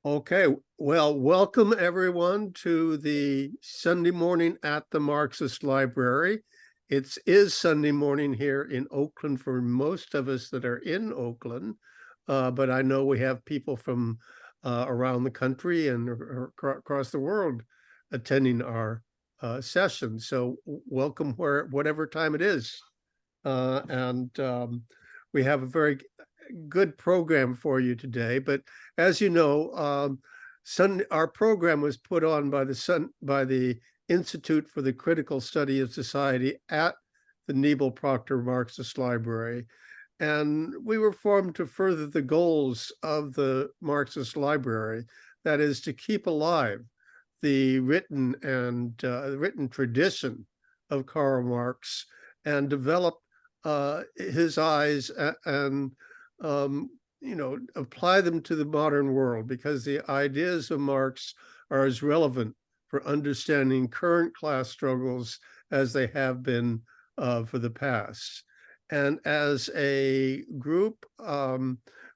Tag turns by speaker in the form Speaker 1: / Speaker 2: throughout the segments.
Speaker 1: Okay, well, welcome everyone to the Sunday morning at the Marxist Library. It is Sunday morning here in Oakland for most of us that are in Oakland, but I know we have people from around the country and across the world attending our session. So welcome whatever time it is. We have a very good program for you today, but as you know, our program was put on by the Institute for the Critical Study of Society at the Nebel Proctor Marxist Library, and we were formed to further the goals of the Marxist Library, that is to keep alive the written tradition of Karl Marx and develop his eyes and apply them to the modern world, because the ideas of Marx are as relevant for understanding current class struggles as they have been for the past. And as a group,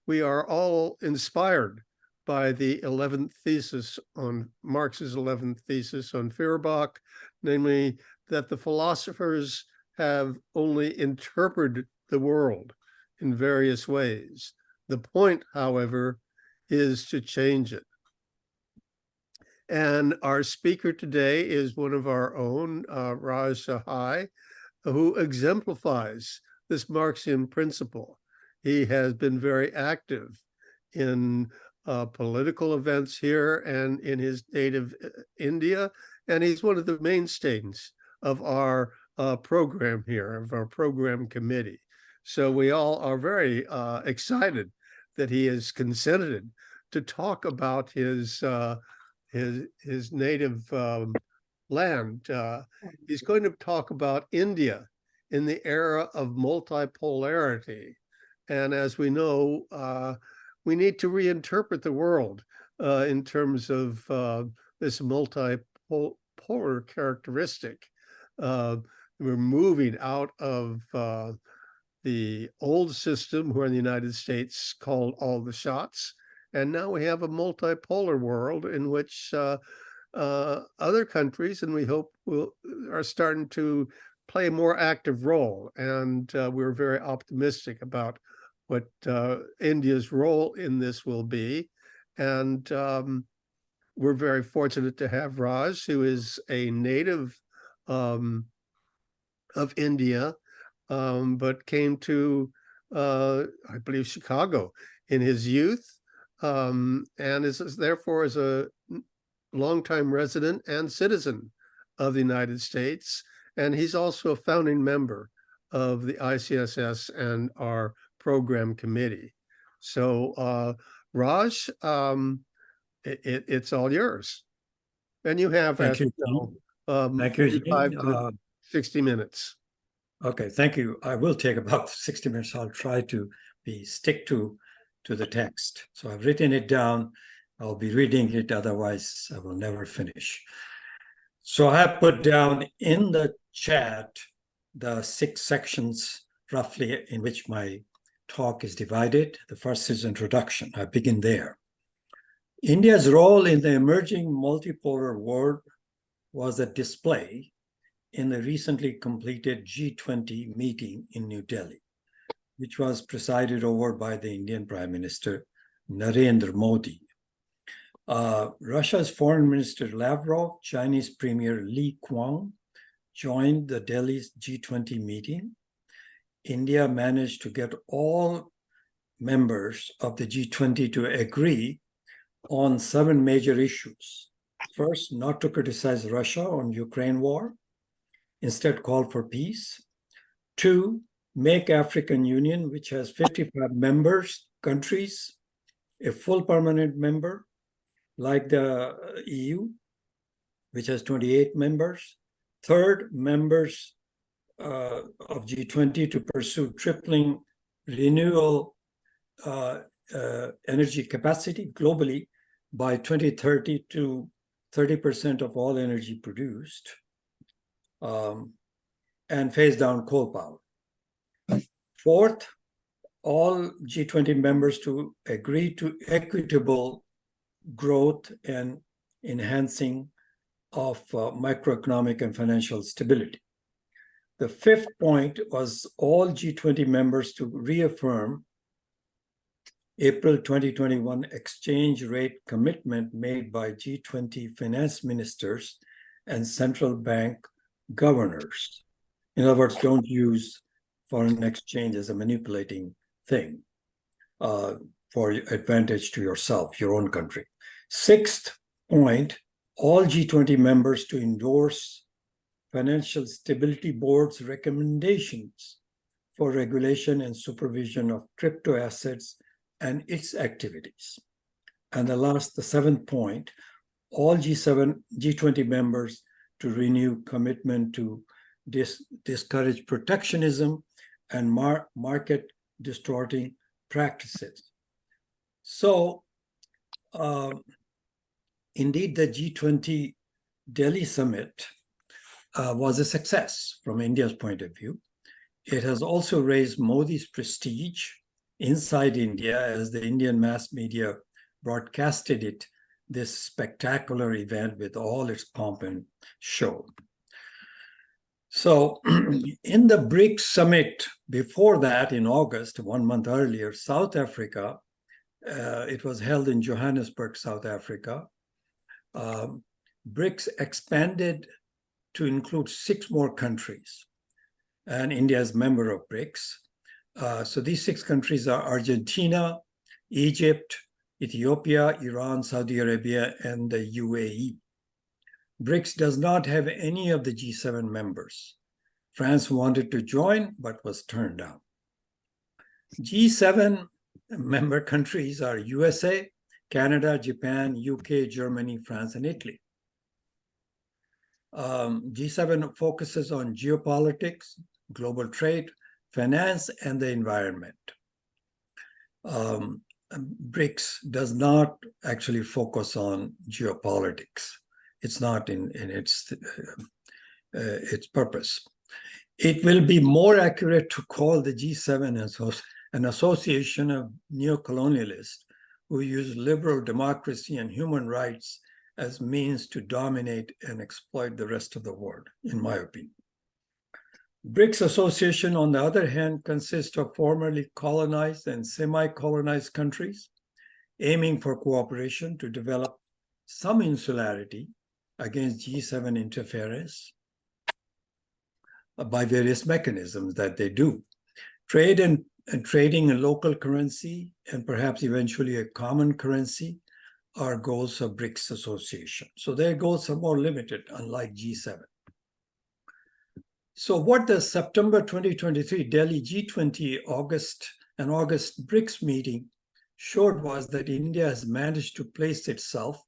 Speaker 1: we are all inspired by the 11th thesis on Marx's 11th thesis on Feuerbach, namely that the philosophers have only interpreted the world in various ways. The point, however, is to change it. And our speaker today is one of our own, Raj Sahai, who exemplifies this Marxian principle. He has been very active in political events here and in his native India, and he's one of the mainstays of our program here, of our program committee. So we all are very excited that he has consented to talk about his native land. He's going to talk about India in the era of multipolarity. And as we know, we need to reinterpret the world in terms of this multipolar characteristic. We're moving out of the old system where in the United States called all the shots. And now we have a multipolar world in which other countries, and we hope are starting to play a more active role. And we're very optimistic about what India's role in this will be. And we're very fortunate to have Raj, who is a native of India, but came to, I believe, Chicago in his youth, and therefore is a longtime resident and citizen of the United States. And he's also a founding member of the ICSS and our program committee. So, Raj, it's all yours. And you have,
Speaker 2: Thank you,
Speaker 1: 45 to 60 minutes.
Speaker 2: Okay, thank you. I will take about 60 minutes. I'll try to stick to the text. So I've written it down. I'll be reading it, otherwise I will never finish. So I have put down in the chat the 6 sections roughly in which my talk is divided. The first is introduction. I begin there. India's role in the emerging multipolar world was a display in the recently completed G20 meeting in New Delhi, which was presided over by the Indian Prime Minister Narendra Modi. Russia's Foreign Minister Lavrov, Chinese Premier Li Qiang joined the Delhi's G20 meeting. India managed to get all members of the G20 to agree on 7 major issues. First, not to criticize Russia on Ukraine war, instead call for peace. 2, make African Union, which has 55 countries, a full permanent member, like the EU, which has 28 members. Third, members of G20 to pursue tripling renewable energy capacity globally by 2030 to 30% of all energy produced, and phase down coal power. Fourth, all G20 members to agree to equitable growth and enhancing of macroeconomic and financial stability. The fifth point was all G20 members to reaffirm April 2021 exchange rate commitment made by G20 finance ministers and central bank governors. In other words, don't use foreign exchange as a manipulating thing for advantage to yourself, your own country. Sixth point, all G20 members to endorse Financial Stability Board's recommendations for regulation and supervision of crypto assets and its activities. And the seventh point, all G20 members to renew commitment to discourage protectionism and market distorting practices. So, indeed, the G20 Delhi summit was a success from India's point of view. It has also raised Modi's prestige inside India as the Indian mass media broadcasted it, this spectacular event with all its pomp and show. So in the BRICS summit before that in August, 1 month earlier, South Africa, it was held in Johannesburg, South Africa. BRICS expanded to include 6 more countries, and India is a member of BRICS. So these 6 countries are Argentina, Egypt, Ethiopia, Iran, Saudi Arabia, and the UAE. BRICS does not have any of the G7 members. France wanted to join, but was turned down. G7 member countries are USA, Canada, Japan, UK, Germany, France, and Italy. G7 focuses on geopolitics, global trade, finance, and the environment. BRICS does not actually focus on geopolitics. It's not in its purpose. It will be more accurate to call the G7 an association of neocolonialists who use liberal democracy and human rights as means to dominate and exploit the rest of the world, in my opinion. BRICS Association, on the other hand, consists of formerly colonized and semi-colonized countries aiming for cooperation to develop some insularity against G7 interference by various mechanisms that they do. Trade and trading in local currency and perhaps eventually a common currency are goals of BRICS Association. So their goals are more limited, unlike G7. So what the September 2023 Delhi G20 August BRICS meeting showed was that India has managed to place itself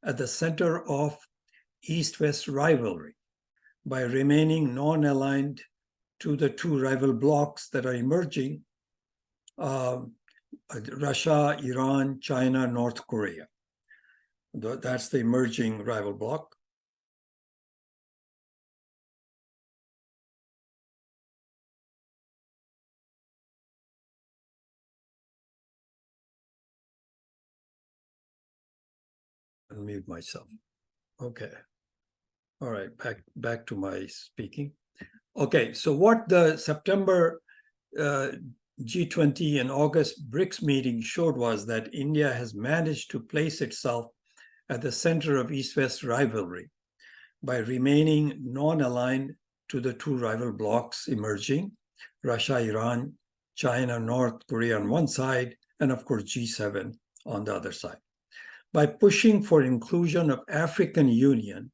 Speaker 2: at the center of East-West rivalry by remaining non-aligned to the 2 rival blocs that are emerging, Russia, Iran, China, North Korea. That's the emerging rival bloc. Unmute myself. Okay. All right, back to my speaking. Okay, so what the September G20 and August BRICS meeting showed was that India has managed to place itself at the center of East-West rivalry by remaining non-aligned to the 2 rival blocs emerging, Russia, Iran, China, North Korea on one side, and of course G7 on the other side. By pushing for inclusion of African Union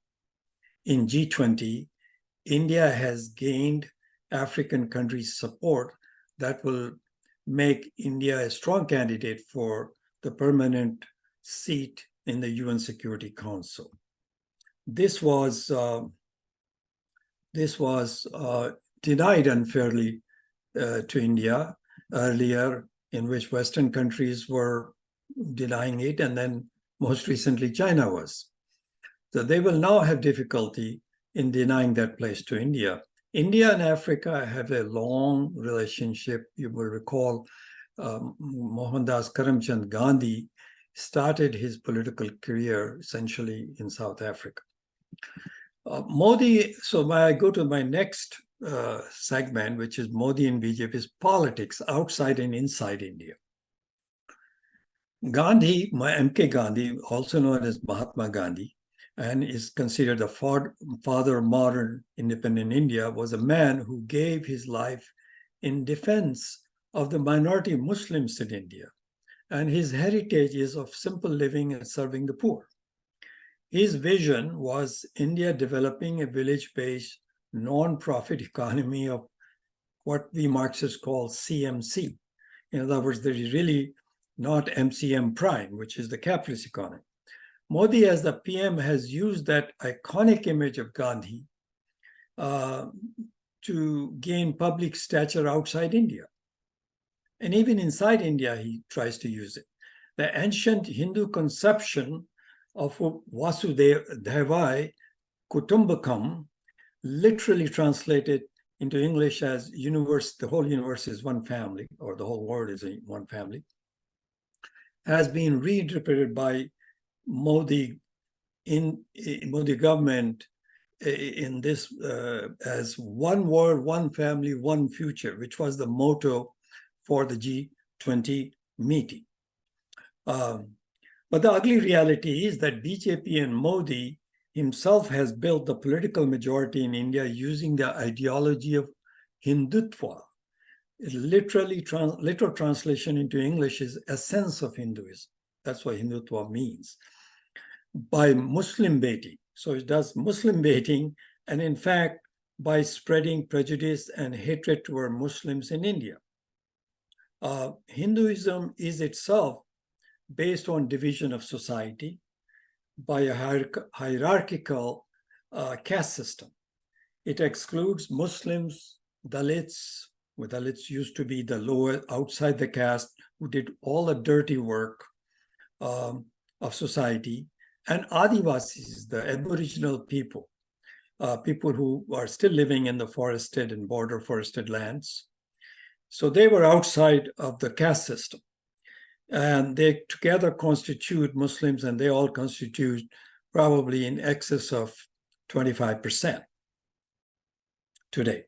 Speaker 2: in G20, India has gained African countries' support that will make India a strong candidate for the permanent seat in the UN Security Council. This was denied unfairly to India earlier, in which Western countries were denying it, and then most recently China was. So they will now have difficulty in denying that place to India. India and Africa have a long relationship. You will recall Mohandas Karamchand Gandhi started his political career essentially in South Africa. Modi, so I go to my next segment, which is Modi and BJP's politics outside and inside India. Gandhi, M.K. Gandhi, also known as Mahatma Gandhi, and is considered the father of modern independent India, was a man who gave his life in defense of the minority Muslims in India. And his heritage is of simple living and serving the poor. His vision was India developing a village-based non-profit economy of what we Marxists call CMC. In other words, there is really not MCM prime, which is the capitalist economy. Modi, as the PM, has used that iconic image of Gandhi to gain public stature outside India. And even inside India, he tries to use it. The ancient Hindu conception of Vasudevai Kutumbakam, literally translated into English as universe, the whole universe is one family, or the whole world is one family, has been reinterpreted by Modi government in this as one world, one family, one future, which was the motto for the G20 meeting. But the ugly reality is that BJP and Modi himself has built the political majority in India using the ideology of Hindutva. Literal translation into English is essence of Hinduism. That's what Hindutva means. By Muslim baiting. So it does Muslim baiting, and in fact, by spreading prejudice and hatred toward Muslims in India. Hinduism is itself based on division of society by a hierarchical caste system. It excludes Muslims, Dalits, where Dalits used to be the lower, outside the caste, who did all the dirty work of society, and Adivasis, the Aboriginal people, people who are still living in the forested and border forested lands. So they were outside of the caste system. And they together constitute Muslims, and they all constitute probably in excess of 25% today.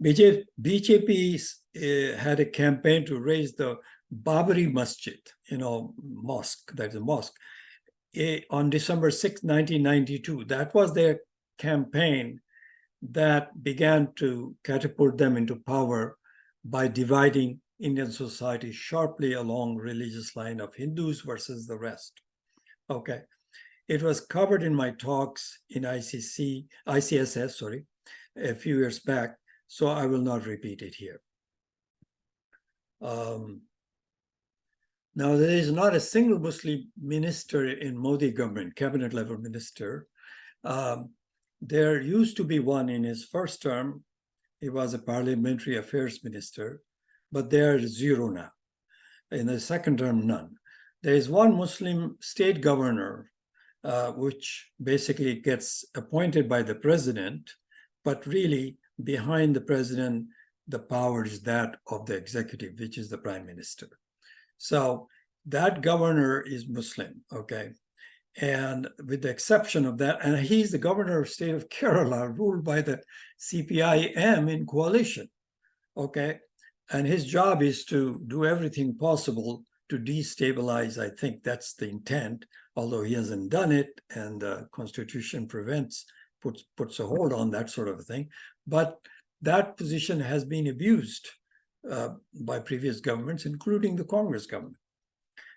Speaker 2: BJP had a campaign to raise the Babri Masjid, mosque, that's a mosque, on December 6, 1992. That was their campaign that began to catapult them into power by dividing Indian society sharply along religious line of Hindus versus the rest. Okay. It was covered in my talks in ICSS, a few years back, so I will not repeat it here. Now, there is not a single Muslim minister in Modi government, cabinet level minister. There used to be one in his first term. He was a parliamentary affairs minister, but there is zero now. In the second term, none. There is one Muslim state governor, which basically gets appointed by the president, but really behind the president, the power is that of the executive, which is the prime minister. So that governor is Muslim, okay? And with the exception of that, and he's the governor of state of Kerala, ruled by the CPIM in coalition, okay? And his job is to do everything possible to destabilize. I think that's the intent, although he hasn't done it, and the Constitution puts a hold on that sort of thing. But that position has been abused by previous governments, including the Congress government.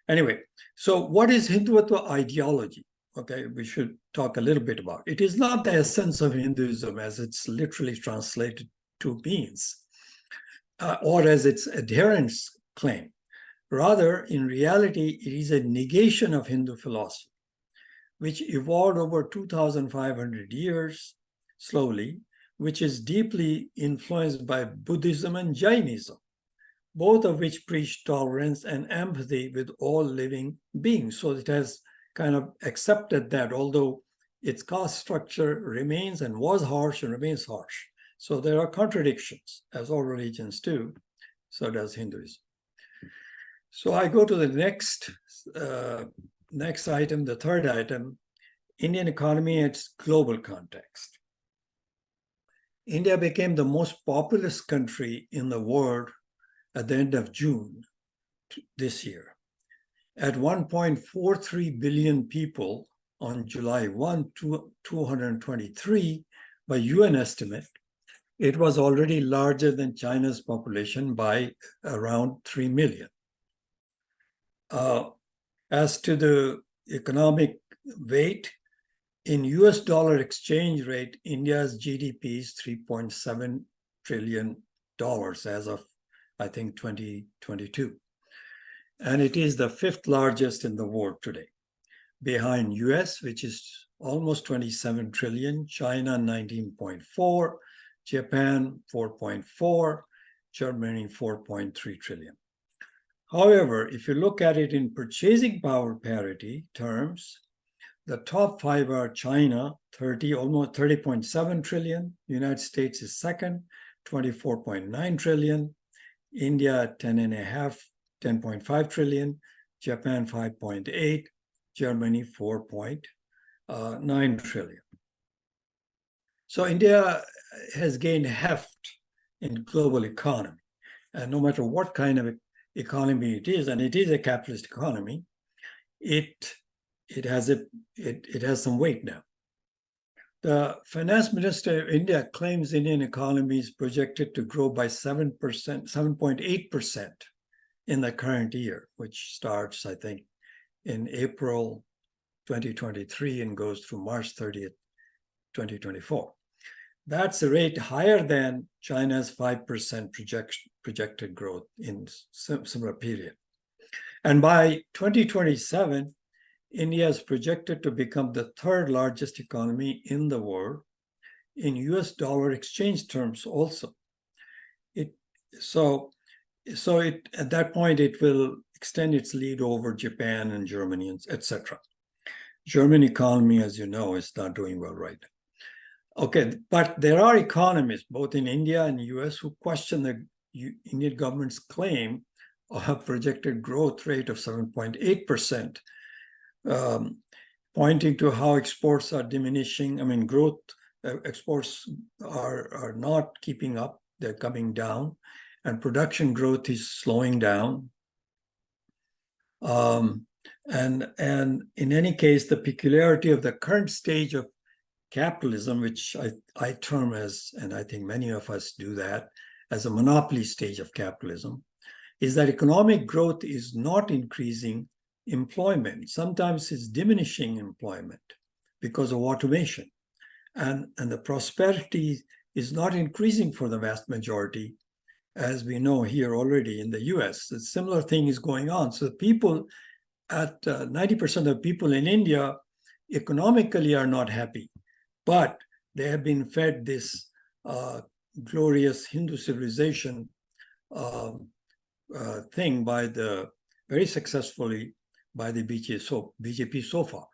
Speaker 2: Anyway, so what is Hindutva ideology? Okay, we should talk a little bit about it. It is not the essence of Hinduism as it's literally translated to means, or as its adherents claim. Rather, in reality, it is a negation of Hindu philosophy, which evolved over 2,500 years, slowly, which is deeply influenced by Buddhism and Jainism, both of which preach tolerance and empathy with all living beings. So it has kind of accepted that, although its caste structure remains and was harsh and remains harsh. So there are contradictions, as all religions do. So does Hinduism. So I go to the next item, the third item, Indian economy and its global context. India became the most populous country in the world at the end of June this year. At 1.43 billion people on July 1, 223, by UN estimate, it was already larger than China's population by around 3 million. As to the economic weight, in US dollar exchange rate, India's GDP is $3.7 trillion as of, I think, 2022. And it is the fifth largest in the world today, behind US, which is almost 27 trillion, China 19.4, Japan 4.4, Germany 4.3 trillion. However, if you look at it in purchasing power parity terms, the top five are China, almost 30.7 trillion, United States is second, 24.9 trillion, India 10.5 trillion, Japan 5.8, Germany 4.9 trillion. So India has gained heft in global economy. And no matter what kind of economy it is, and it is a capitalist economy, it has some weight now. The finance minister of India claims Indian economy is projected to grow by 7.8% in the current year, which starts, I think, in April 2023 and goes through March 30th, 2024. That's a rate higher than China's 5% projected growth in similar period. And by 2027, India is projected to become the third largest economy in the world in US dollar exchange terms also. At that point, it will extend its lead over Japan and Germany, etc. German economy, as you know, is not doing well right now. Okay, but there are economists, both in India and US, who question the Indian government's claim of a projected growth rate of 7.8%, pointing to how exports are diminishing. I mean, exports are not keeping up, they're coming down, and production growth is slowing down. And in any case, the peculiarity of the current stage of capitalism, which I term as, and I think many of us do that, as a monopoly stage of capitalism, is that economic growth is not increasing employment. Sometimes it's diminishing employment because of automation. And the prosperity is not increasing for the vast majority, as we know here already in the US. A similar thing is going on. So people 90% of people in India economically are not happy, but they have been fed this glorious Hindu civilization thing very successfully by the BJP so far.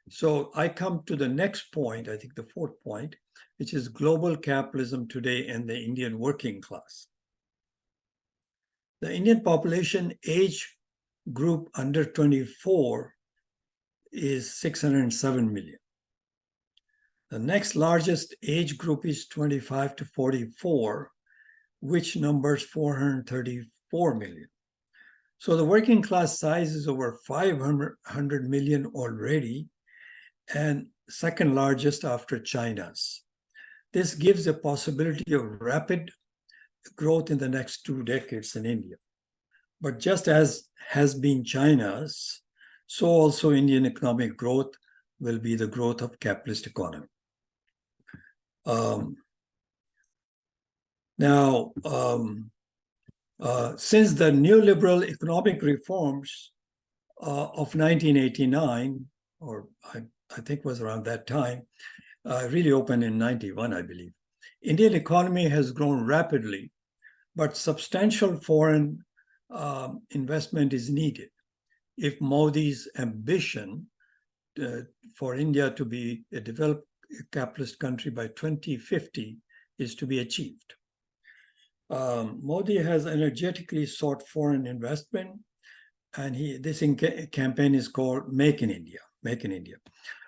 Speaker 2: So I come to the next point, I think the fourth point, which is global capitalism today and the Indian working class. The Indian population age group under 24 is 607 million. The next largest age group is 25 to 44, which numbers 434 million. So the working class size is over 500 million already, and second largest after China's. This gives a possibility of rapid growth in the next 2 decades in India. But just as has been China's, so also Indian economic growth will be the growth of capitalist economy. Since the neoliberal economic reforms of 1989, or I think was around that time, really opened in 91, I believe, Indian economy has grown rapidly, but substantial foreign investment is needed if Modi's ambition for India to be a developed capitalist country by 2050 is to be achieved. Modi has energetically sought foreign investment, and this campaign is called Make in India. Make in India.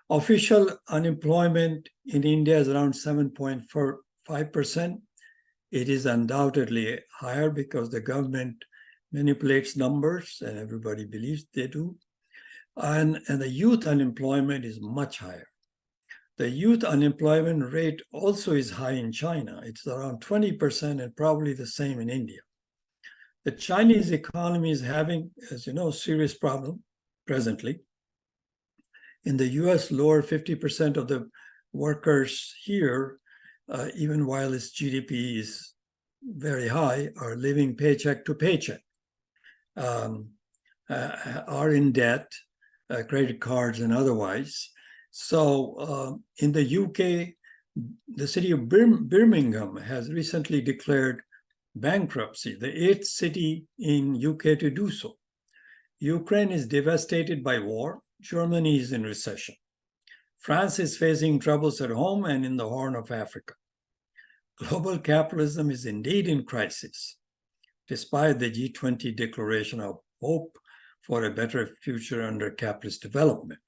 Speaker 2: Official unemployment in India is around 7.45%. It is undoubtedly higher because the government manipulates numbers, and everybody believes they do. And the youth unemployment is much higher. The youth unemployment rate also is high in China. It's around 20% and probably the same in India. The Chinese economy is having, as you know, serious problem presently. In the US, lower 50% of the workers here, even while its GDP is very high, are living paycheck to paycheck, are in debt, credit cards and otherwise. So in the UK, the city of Birmingham has recently declared bankruptcy, the 8th city in UK to do so. Ukraine is devastated by war. Germany is in recession. France is facing troubles at home and in the Horn of Africa. Global capitalism is indeed in crisis, despite the G20 declaration of hope for a better future under capitalist development.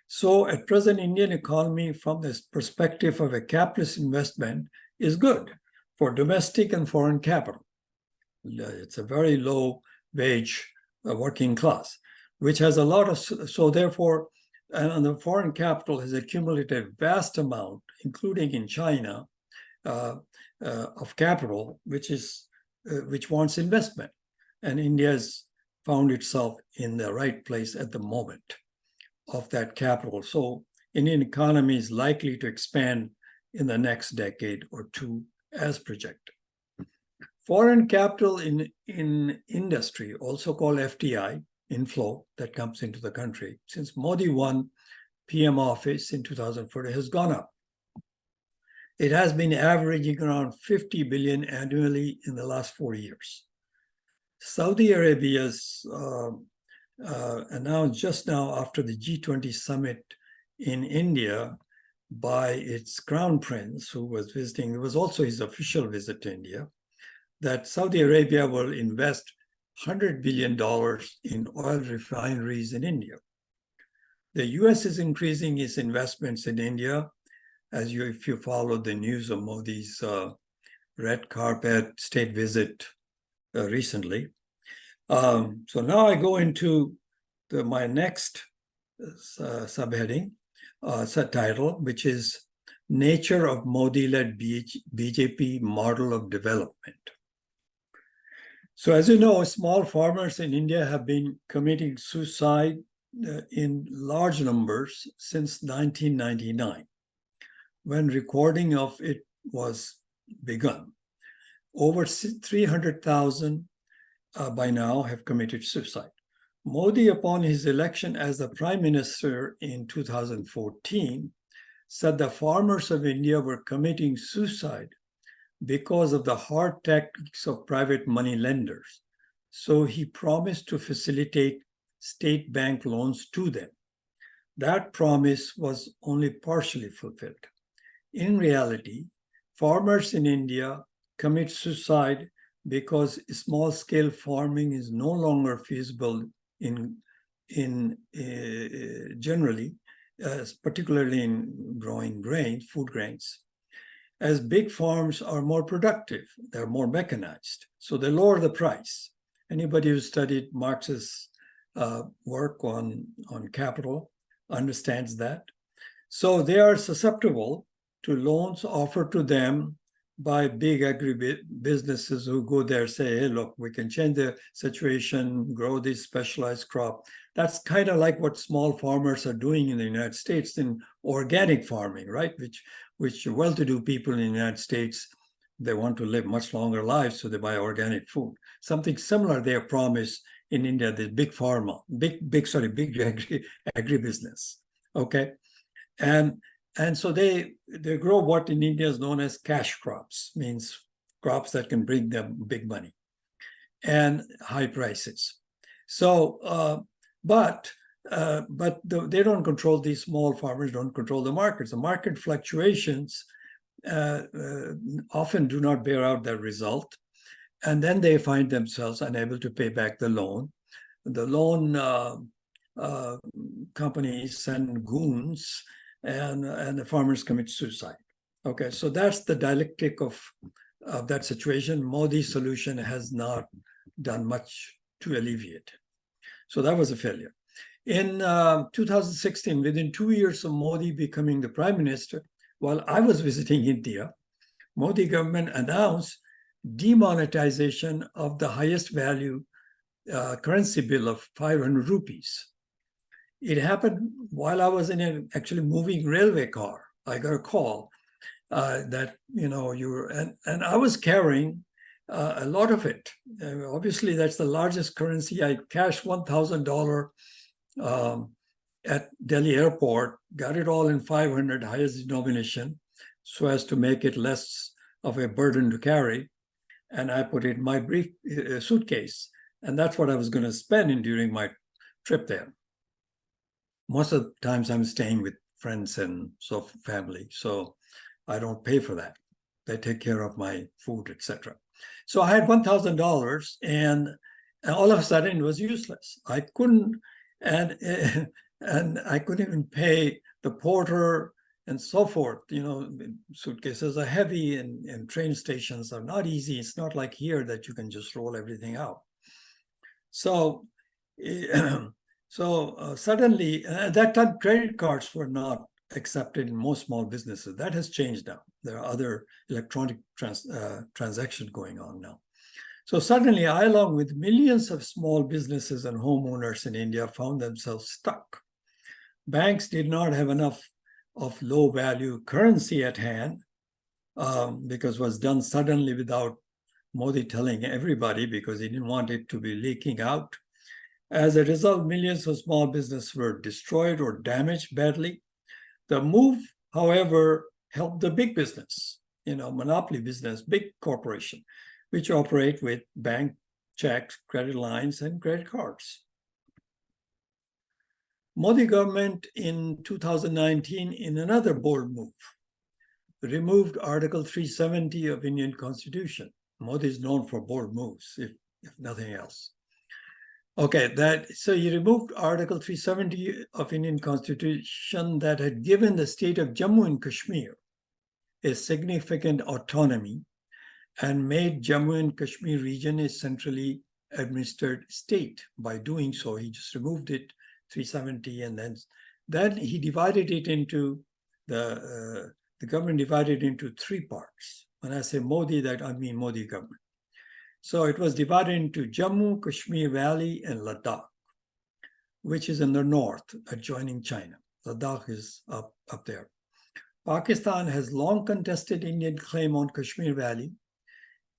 Speaker 2: So at present, Indian economy, from this perspective of a capitalist investment, is good for domestic and foreign capital. It's a very low wage working class, which has a lot of, so therefore, and the foreign capital has accumulated vast amount, including in China, of capital, which wants investment. And India has found itself in the right place at the moment of that capital. So Indian economy is likely to expand in the next decade or two as projected. Foreign capital in industry, also called FDI, inflow that comes into the country, since Modi won PM office in 2004, has gone up. It has been averaging around 50 billion annually in the last 4 years. Saudi Arabia's announced just now after the G20 summit in India by its crown prince, who was visiting, it was also his official visit to India, that Saudi Arabia will invest $100 billion in oil refineries in India. The US is increasing its investments in India, if you follow the news of Modi's red carpet state visit recently. So now I go into my next subheading, subtitle, which is Nature of Modi-led BJP Model of Development. So as you know, small farmers in India have been committing suicide in large numbers since 1999, when recording of it was begun. Over 300,000 by now have committed suicide. Modi, upon his election as the prime minister in 2014, said the farmers of India were committing suicide because of the hard tactics of private money lenders. So he promised to facilitate state bank loans to them. That promise was only partially fulfilled. In reality, farmers in India commit suicide because small-scale farming is no longer feasible generally, particularly in growing grains, food grains, as big farms are more productive, they're more mechanized, so they lower the price. Anybody who studied Marx's work on capital understands that. So they are susceptible to loans offered to them by big agribusinesses who go there, say, hey, look, we can change the situation, grow this specialized crop. That's kind of like what small farmers are doing in the United States in organic farming, right? Which well-to-do people in the United States, they want to live much longer lives, so they buy organic food. Something similar they have promised in India, the big pharma, big agribusiness, okay? And so they grow what in India is known as cash crops, means crops that can bring them big money and high prices. So, but they don't control, these small farmers don't control the markets. The market fluctuations often do not bear out that result. And then they find themselves unable to pay back the loan. The loan companies send goons, and the farmers commit suicide. Okay, so that's the dialectic of that situation. Modi's solution has not done much to alleviate. So that was a failure. In 2016, within 2 years of Modi becoming the prime minister, while I was visiting India, Modi government announced demonetization of the highest value currency bill of 500 rupees. It happened while I was in an actually moving railway car. I got a call that, you know, and I was carrying a lot of it. Obviously, that's the largest currency. I cashed $1,000 at Delhi airport, got it all in 500, highest denomination, so as to make it less of a burden to carry. And I put it in my brief suitcase. And that's what I was going to spend during my trip there. Most of the times I'm staying with friends and so family, so I don't pay for that. They take care of my food, etc. So I had $1,000, and all of a sudden it was useless. I couldn't, and I couldn't even pay the porter and so forth. You know, suitcases are heavy, and train stations are not easy. It's not like here that you can just roll everything out. So, suddenly, at that time, credit cards were not accepted in most small businesses. That has changed now. There are other electronic transactions going on now. So suddenly, I, along with millions of small businesses and homeowners in India, found themselves stuck. Banks did not have enough of low-value currency at hand because it was done suddenly without Modi telling everybody, because he didn't want it to be leaking out. As a result, millions of small businesses were destroyed or damaged badly. The move, however, helped the big business, you know, monopoly business, big corporation, which operate with bank checks, credit lines, and credit cards. Modi government in 2019, in another bold move, removed Article 370 of Indian Constitution. Modi is known for bold moves, if nothing else. Okay, so he removed Article 370 of Indian Constitution that had given the state of Jammu and Kashmir a significant autonomy and made Jammu and Kashmir region a centrally administered state. By doing so, he just removed it, 370, and then he divided it into the government divided into three parts. When I say Modi, that I mean Modi government. So it was divided into Jammu, Kashmir Valley, and Ladakh, which is in the north, adjoining China. Ladakh is up there. Pakistan has long contested Indian claim on Kashmir Valley,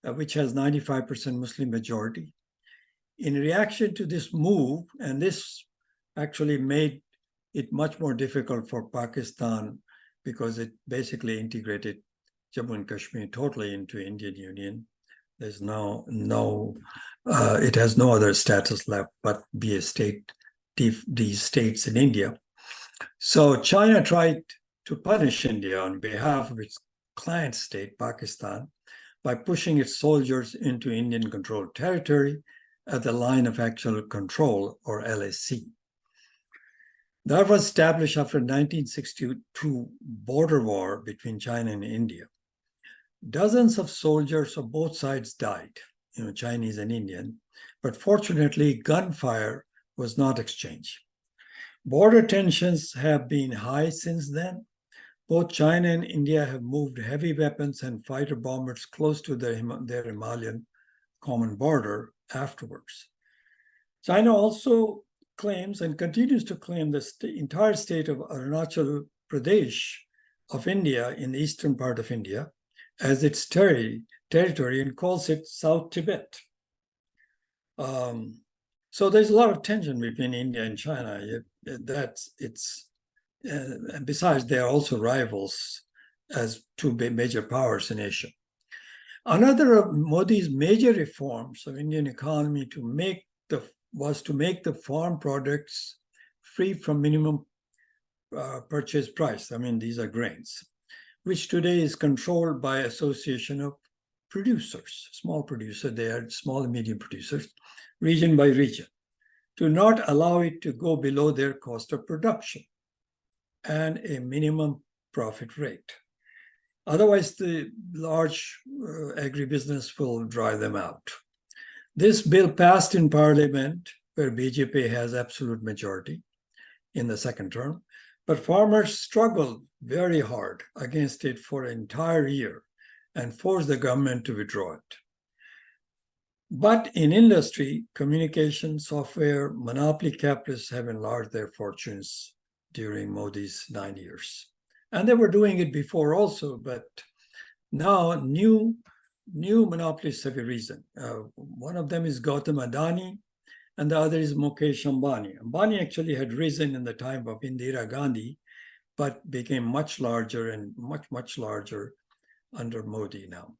Speaker 2: which has 95% Muslim majority. In reaction to this move, and this actually made it much more difficult for Pakistan because it basically integrated Jammu and Kashmir totally into Indian Union. There's it has no other status left but be a state, these states in India. So China tried to punish India on behalf of its client state, Pakistan, by pushing its soldiers into Indian-controlled territory at the line of actual control, or LAC. That was established after 1962 border war between China and India. Dozens of soldiers of both sides died, you know, Chinese and Indian, but fortunately, gunfire was not exchanged. Border tensions have been high since then. Both China and India have moved heavy weapons and fighter bombers close to their Himalayan common border afterwards. China also claims and continues to claim the entire state of Arunachal Pradesh of India, in the eastern part of India, as its territory, and calls it South Tibet. So there's a lot of tension between India and China. Besides, they are also rivals as two major powers in Asia. Another of Modi's major reforms of Indian economy was to make the farm products free from minimum purchase price. I mean, these are grains, which today is controlled by Association of producers, small producers, they are small and medium producers, region by region, to not allow it to go below their cost of production and a minimum profit rate. Otherwise, the large agribusiness will drive them out. This bill passed in Parliament, where BJP has absolute majority in the second term, but farmers struggled very hard against it for an entire year and forced the government to withdraw it. But in industry, communication, software, monopoly capitalists have enlarged their fortunes during Modi's 9 years. And they were doing it before also, but now new monopolists have arisen. One of them is Gautam Adani, and the other is Mukesh Ambani. Ambani actually had risen in the time of Indira Gandhi, but became much larger and much larger under Modi now.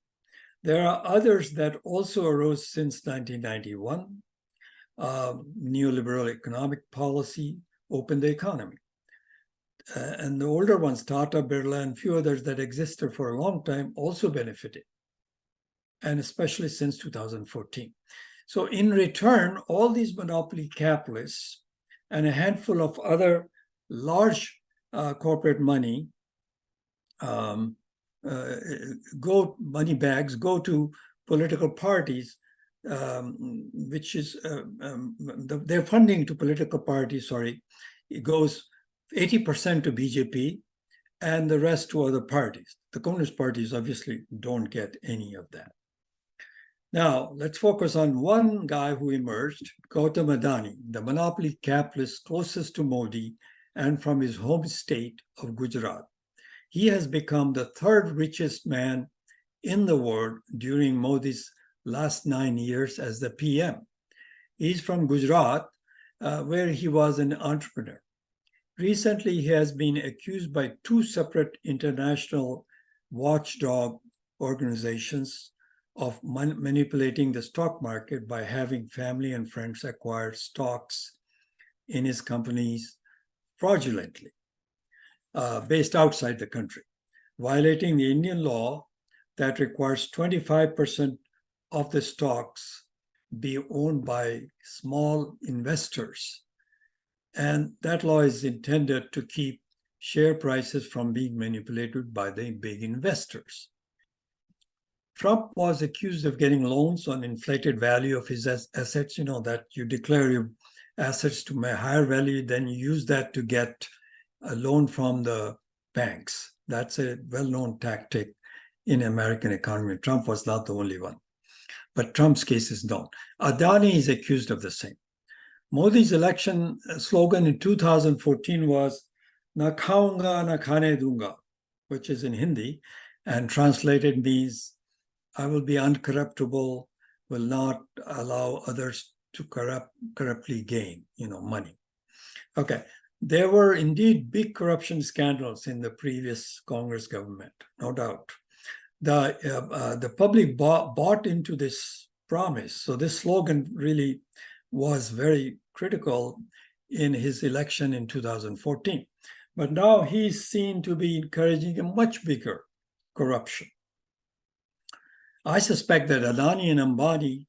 Speaker 2: There are others that also arose since 1991. Neoliberal economic policy opened the economy. And the older ones, Tata, Birla, and a few others that existed for a long time also benefited, and especially since 2014. So in return, all these monopoly capitalists and a handful of other large corporate money money bags go to political parties, which is their funding to political parties, it goes 80% to BJP and the rest to other parties. The Communist parties obviously don't get any of that. Now, let's focus on one guy who emerged, Gautam Adani, the monopoly capitalist closest to Modi and from his home state of Gujarat. He has become the third richest man in the world during Modi's last 9 years as the PM. He's from Gujarat, where he was an entrepreneur. Recently, he has been accused by two separate international watchdog organizations of manipulating the stock market by having family and friends acquire stocks in his companies fraudulently, based outside the country, violating the Indian law that requires 25% of the stocks be owned by small investors. And that law is intended to keep share prices from being manipulated by the big investors. Trump was accused of getting loans on inflated value of his assets, that you declare your assets to a higher value, then you use that to get a loan from the banks. That's a well-known tactic in American economy. Trump was not the only one, but Trump's case is known. Adani is accused of the same. Modi's election slogan in 2014 was "Na khaunga, na khane dunga," which is in Hindi, and translated means I will be uncorruptible, will not allow others to corruptly gain, money. Okay, there were indeed big corruption scandals in the previous Congress government, no doubt. The public bought into this promise. So this slogan really was very critical in his election in 2014. But now he's seen to be encouraging a much bigger corruption. I suspect that Adani and Ambani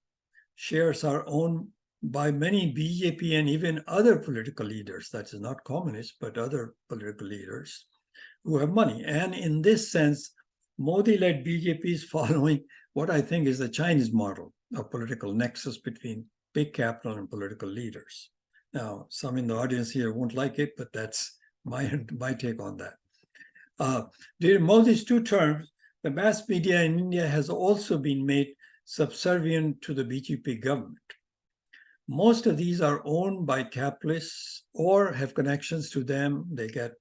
Speaker 2: shares are owned by many BJP and even other political leaders, that is not communists, but other political leaders who have money. And in this sense, Modi-led BJP is following what I think is the Chinese model of political nexus between big capital and political leaders. Now, some in the audience here won't like it, but that's my take on that. During Modi's 2 terms, the mass media in India has also been made subservient to the BJP government. Most of these are owned by capitalists or have connections to them. They get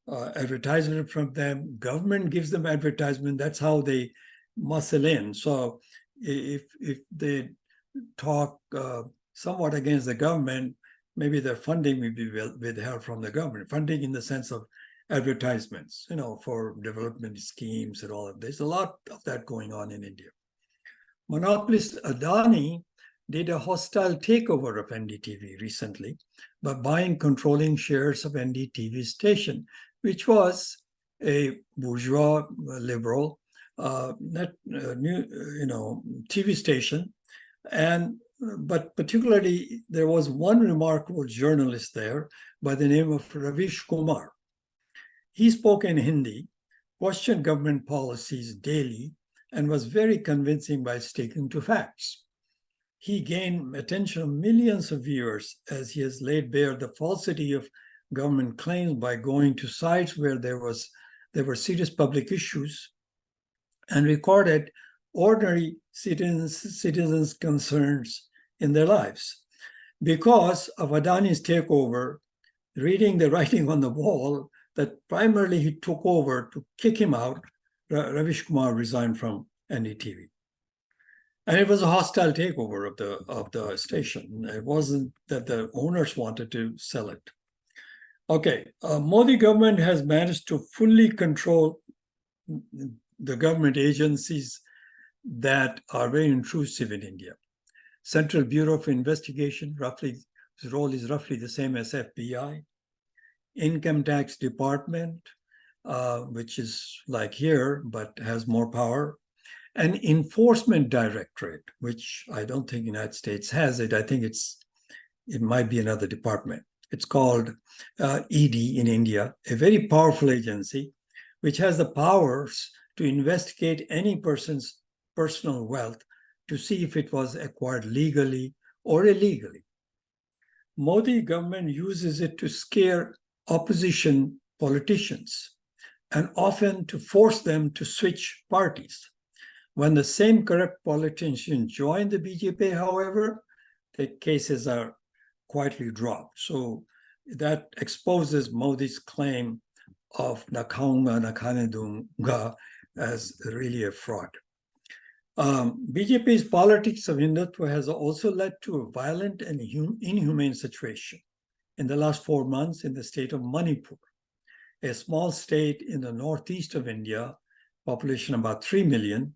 Speaker 2: advertisement from them. Government gives them advertisement. That's how they muscle in. So if they talk somewhat against the government, maybe their funding will be withheld from the government. Funding in the sense of advertisements, for development schemes and all of this. There's a lot of that going on in India. Monopolist Adani did a hostile takeover of NDTV recently by buying controlling shares of NDTV station, which was a bourgeois liberal TV station, but particularly there was one remarkable journalist there by the name of Ravish Kumar. He spoke in Hindi, questioned government policies daily, and was very convincing by sticking to facts. He gained attention of millions of viewers as he has laid bare the falsity of government claims by going to sites where there were serious public issues and recorded ordinary citizens' concerns in their lives. Because of Adani's takeover, reading the writing on the wall, that primarily he took over to kick him out, Ravish Kumar resigned from NDTV. And it was a hostile takeover of the station. It wasn't that the owners wanted to sell it. Okay, Modi government has managed to fully control the government agencies that are very intrusive in India. Central Bureau of Investigation, its role is roughly the same as FBI. Income Tax Department, which is like here, but has more power. An Enforcement Directorate, which I don't think the United States has it. I think it might be another department. It's called ED in India, a very powerful agency, which has the powers to investigate any person's personal wealth to see if it was acquired legally or illegally. Modi government uses it to scare opposition politicians and often to force them to switch parties. When the same corrupt politicians join the BJP, however, the cases are quietly dropped. So that exposes Modi's claim of Nakhaunga, Nakhanedunga as really a fraud. BJP's politics of Hindutva has also led to a violent and inhumane situation in the last 4 months in the state of Manipur, a small state in the northeast of India, population about 3 million,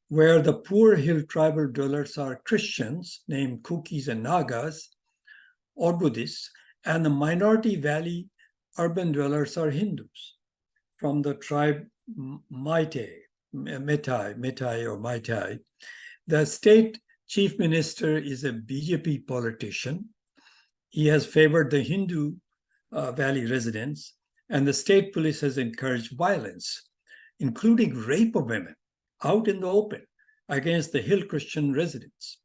Speaker 2: where the poor hill tribal dwellers are Christians named Kukis and Nagas or Buddhists, and the minority valley urban dwellers are Hindus from the tribe Meitei. The state chief minister is a BJP politician. He has favored the Hindu valley residents, and the state police has encouraged violence, including rape of women, out in the open against the hill Christian residents.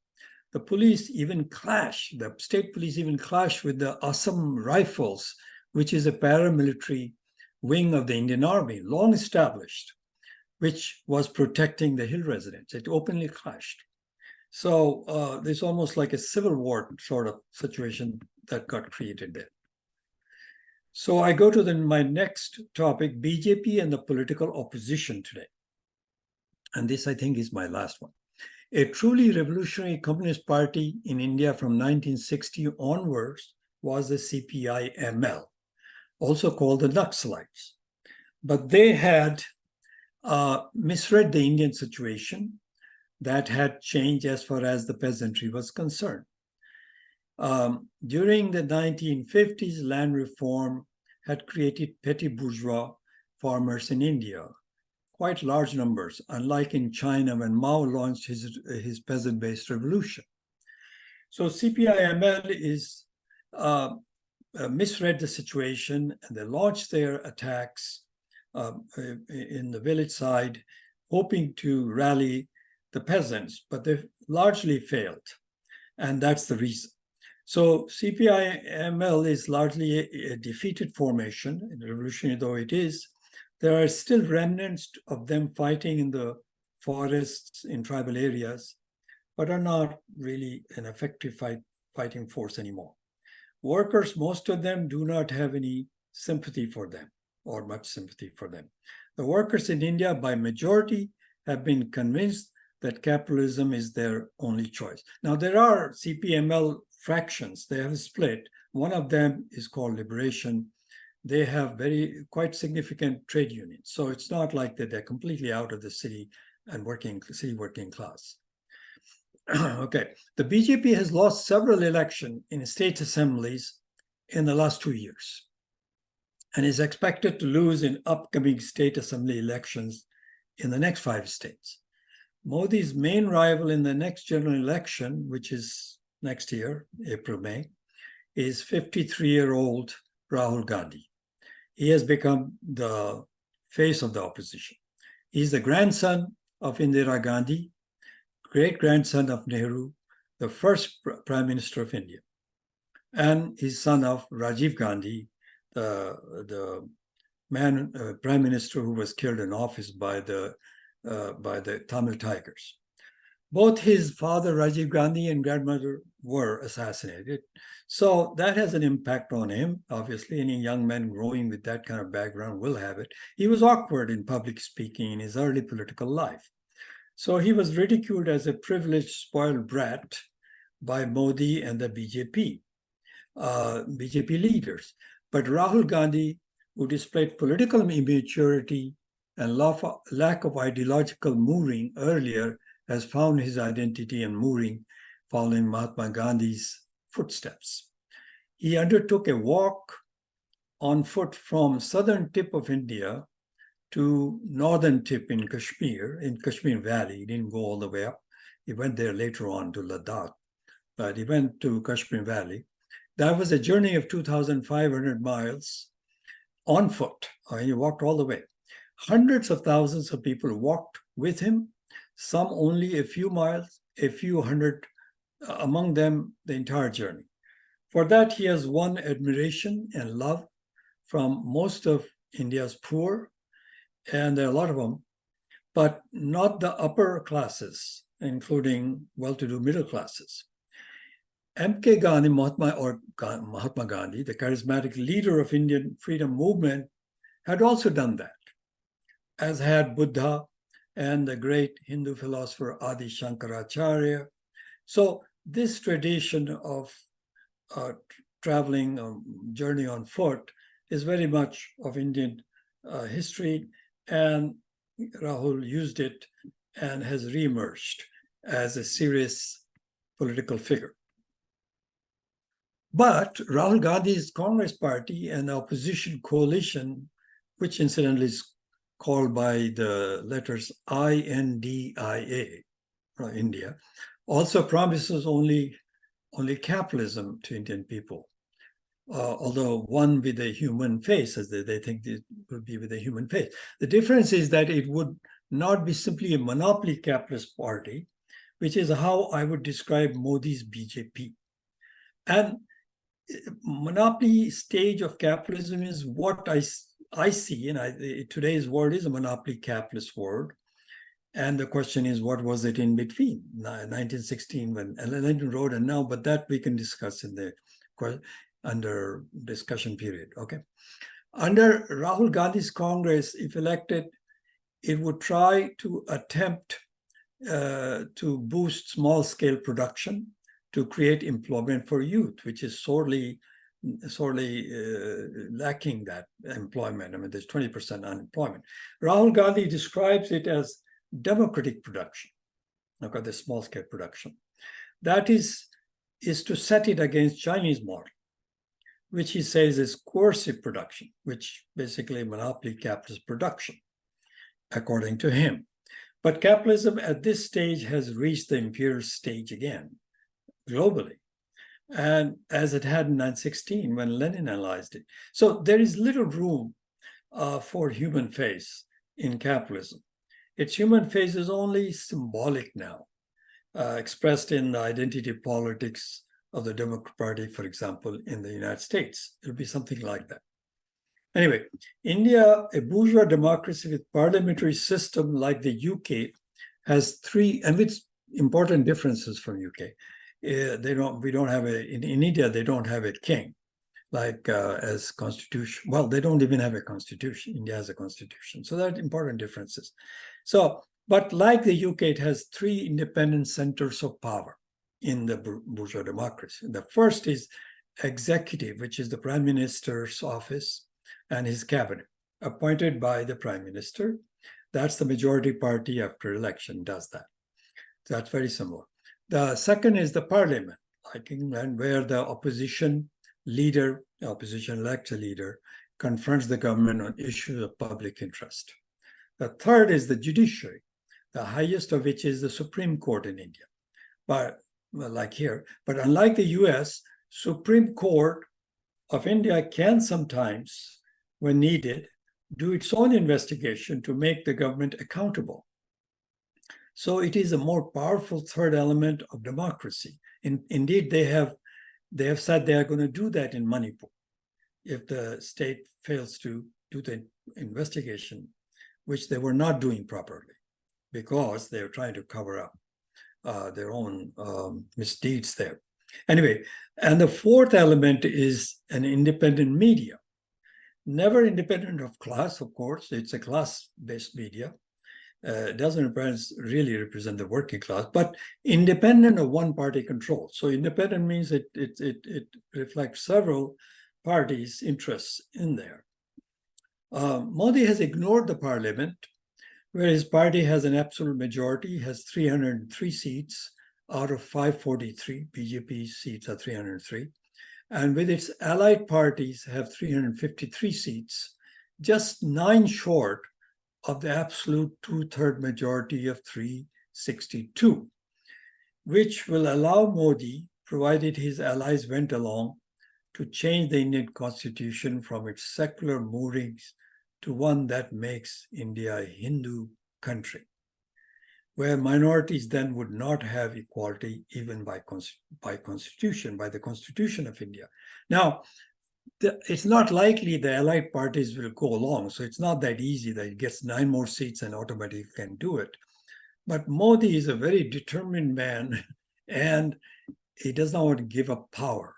Speaker 2: The state police even clashed with the Assam Rifles, which is a paramilitary wing of the Indian Army, long established, which was protecting the hill residents. It openly clashed. So there's almost like a civil war sort of situation that got created there. So I go to my next topic, BJP and the political opposition today. And this, I think, is my last one. A truly revolutionary communist party in India from 1960 onwards was the CPI-ML, also called the Naxalites. But they had misread the Indian situation that had changed as far as the peasantry was concerned. During the 1950s, land reform had created petty bourgeois farmers in India, quite large numbers, unlike in China when Mao launched his peasant-based revolution. So CPI-ML is misread the situation, and they launched their attacks in the village side, hoping to rally the peasants, but they largely failed. And that's the reason. So CPI-ML is largely a defeated formation, revolutionary though it is. There are still remnants of them fighting in the forests in tribal areas, but are not really an effective fighting force anymore. Workers, most of them do not have any sympathy for them, or much sympathy for them. The workers in India, by majority, have been convinced that capitalism is their only choice. Now, there are CPML fractions. They have split. One of them is called Liberation. They have quite significant trade unions. So it's not like that they're completely out of the city and city working class. Okay, the BJP has lost several elections in state assemblies in the last 2 years and is expected to lose in upcoming state assembly elections in the next 5 states. Modi's main rival in the next general election, which is next year, April, May, is 53-year-old Rahul Gandhi. He has become the face of the opposition. He's the grandson of Indira Gandhi, great-grandson of Nehru, the first Prime Minister of India, and he's son of Rajiv Gandhi, the man, Prime Minister who was killed in office by the Tamil Tigers. Both his father, Rajiv Gandhi, and grandmother were assassinated. So that has an impact on him. Obviously, any young man growing with that kind of background will have it. He was awkward in public speaking in his early political life. So he was ridiculed as a privileged, spoiled brat by Modi and the BJP leaders. But Rahul Gandhi, who displayed political immaturity and lack of ideological mooring earlier, has found his identity and mooring following Mahatma Gandhi's footsteps. He undertook a walk on foot from southern tip of India to northern tip in Kashmir Valley. He didn't go all the way up. He went there later on to Ladakh, but he went to Kashmir Valley. That was a journey of 2,500 miles on foot. He walked all the way. Hundreds of thousands of people walked with him, some only a few miles, a few hundred, among them the entire journey. For that, he has won admiration and love from most of India's poor, and there are a lot of them, but not the upper classes, including well-to-do middle classes. M.K. Gandhi, Mahatma Gandhi, the charismatic leader of Indian freedom movement, had also done that, as had Buddha and the great Hindu philosopher Adi Shankaracharya. So this tradition of traveling journey on foot is very much of Indian history, and Rahul used it and has reemerged as a serious political figure. But Rahul Gandhi's Congress party and the opposition coalition, which incidentally is called by the letters INDIA, India, also promises only capitalism to Indian people, although one with a human face, as they think it would be with a human face. The difference is that it would not be simply a monopoly capitalist party, which is how I would describe Modi's BJP. And monopoly stage of capitalism is what I see, and today's world is a monopoly capitalist world. And the question is, what was it in between 1916 when Ellen wrote and now? But that we can discuss in the under discussion period. Okay, under Rahul Gandhi's Congress, if elected, it would try to attempt to boost small-scale production, to create employment for youth, which is sorely lacking that employment. I mean, there's 20% unemployment. Rahul Gandhi describes it as democratic production. Look at the small-scale production. That is to set it against Chinese model, which he says is coercive production, which basically monopoly capitalist production, according to him. But capitalism at this stage has reached the imperial stage again, globally, and as it had in 1916 when Lenin analyzed it. So there is little room for human face in capitalism. Its human face is only symbolic now, expressed in the identity politics of the Democratic Party, for example, in the United States. It'll be something like that. Anyway, India, a bourgeois democracy with parliamentary system like the UK, has three, and with important differences from UK. We don't have in India, they don't have a king, like as constitution. Well, they don't even have a constitution. India has a constitution. So there are important differences. So, but like the UK, it has three independent centers of power in the bourgeois democracy. The first is executive, which is the Prime Minister's office and his cabinet, appointed by the Prime Minister. That's the majority party after election does that. That's very similar. The second is the parliament, like England, where the opposition leader, opposition elected leader, confronts the government on issues of public interest. The third is the judiciary, the highest of which is the Supreme Court in India. But like here, but unlike the US, Supreme Court of India can sometimes, when needed, do its own investigation to make the government accountable. So it is a more powerful third element of democracy. Indeed, they have said they are going to do that in Manipur if the state fails to do the investigation, which they were not doing properly because they're trying to cover up their own misdeeds there. Anyway, and the fourth element is an independent media. Never independent of class, of course. It's a class-based media. It doesn't really represent the working class, but independent of one-party control. So independent means it reflects several parties' interests in there. Modi has ignored the parliament, where his party has an absolute majority, has 303 seats out of 543. BJP seats are 303. And with its allied parties have 353 seats, just 9 short of the absolute two-third majority of 362, which will allow Modi, provided his allies went along, to change the Indian constitution from its secular moorings to one that makes India a Hindu country, where minorities then would not have equality even by the Constitution of India. Now, it's not likely the allied parties will go along, so it's not that easy that it gets 9 more seats and automatically can do it. But Modi is a very determined man, and he does not want to give up power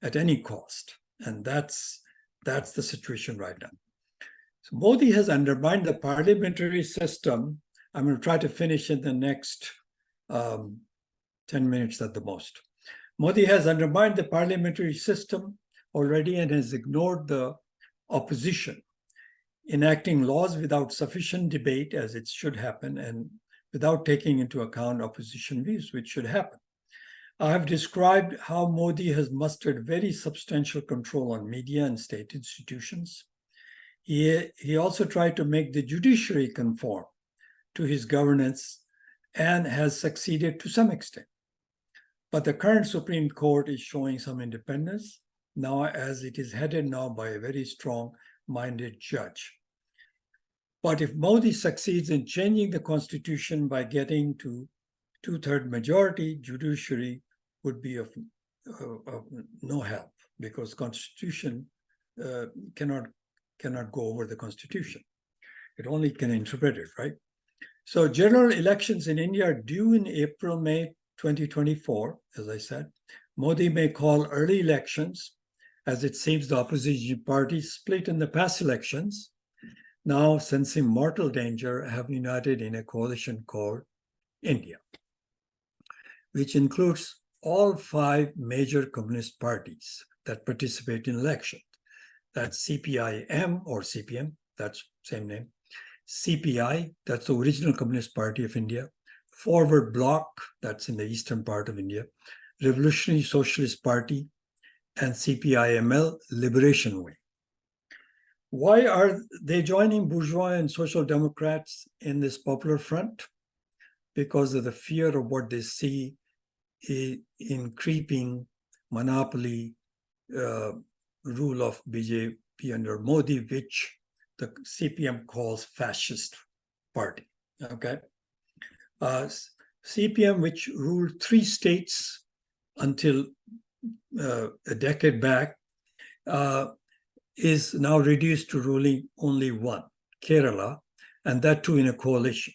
Speaker 2: at any cost. And that's the situation right now. So Modi has undermined the parliamentary system. I'm going to try to finish in the next 10 minutes at the most. Modi has undermined the parliamentary system already and has ignored the opposition, enacting laws without sufficient debate, as it should happen, and without taking into account opposition views, which should happen. I have described how Modi has mustered very substantial control on media and state institutions. He also tried to make the judiciary conform to his governance and has succeeded to some extent. But the current Supreme Court is showing some independence now, as it is headed now by a very strong-minded judge. But if Modi succeeds in changing the constitution by getting to two-third majority, judiciary would be of no help, because constitution cannot go over the constitution. It only can interpret it, right? So general elections in India are due in April, May 2024, as I said. Modi may call early elections, as it seems the opposition parties split in the past elections, now sensing mortal danger, have united in a coalition called India, which includes all 5 major communist parties that participate in elections. That's CPIM or CPM, that's same name. CPI, that's the original Communist Party of India. Forward Bloc, that's in the eastern part of India. Revolutionary Socialist Party, and CPIML, Liberation Wing. Why are they joining bourgeois and social democrats in this popular front? Because of the fear of what they see in creeping monopoly rule of BJP under Modi, which the CPM calls fascist party, okay? CPM, which ruled 3 states until a decade back, is now reduced to ruling only 1, Kerala, and that too in a coalition.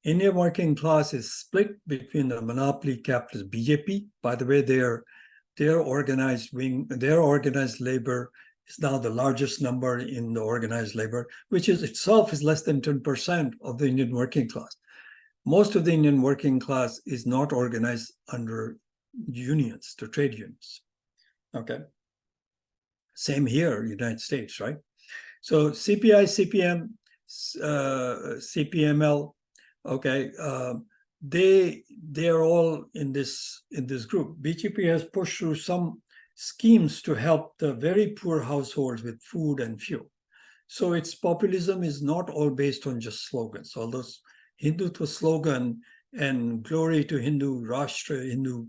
Speaker 2: Indian working class is split between the monopoly capitalist BJP. By the way, their organized wing, their organized labor is now the largest number in the organized labor, which is itself is less than 10% of the Indian working class. Most of the Indian working class is not organized under unions, the trade unions, okay? Same here, United States, right? So CPI, CPM, CPML, okay, they are all in this group. BJP has pushed through some schemes to help the very poor households with food and fuel. So its populism is not all based on just slogans. Although Hindutva slogan and glory to Hindu Rashtra, Hindu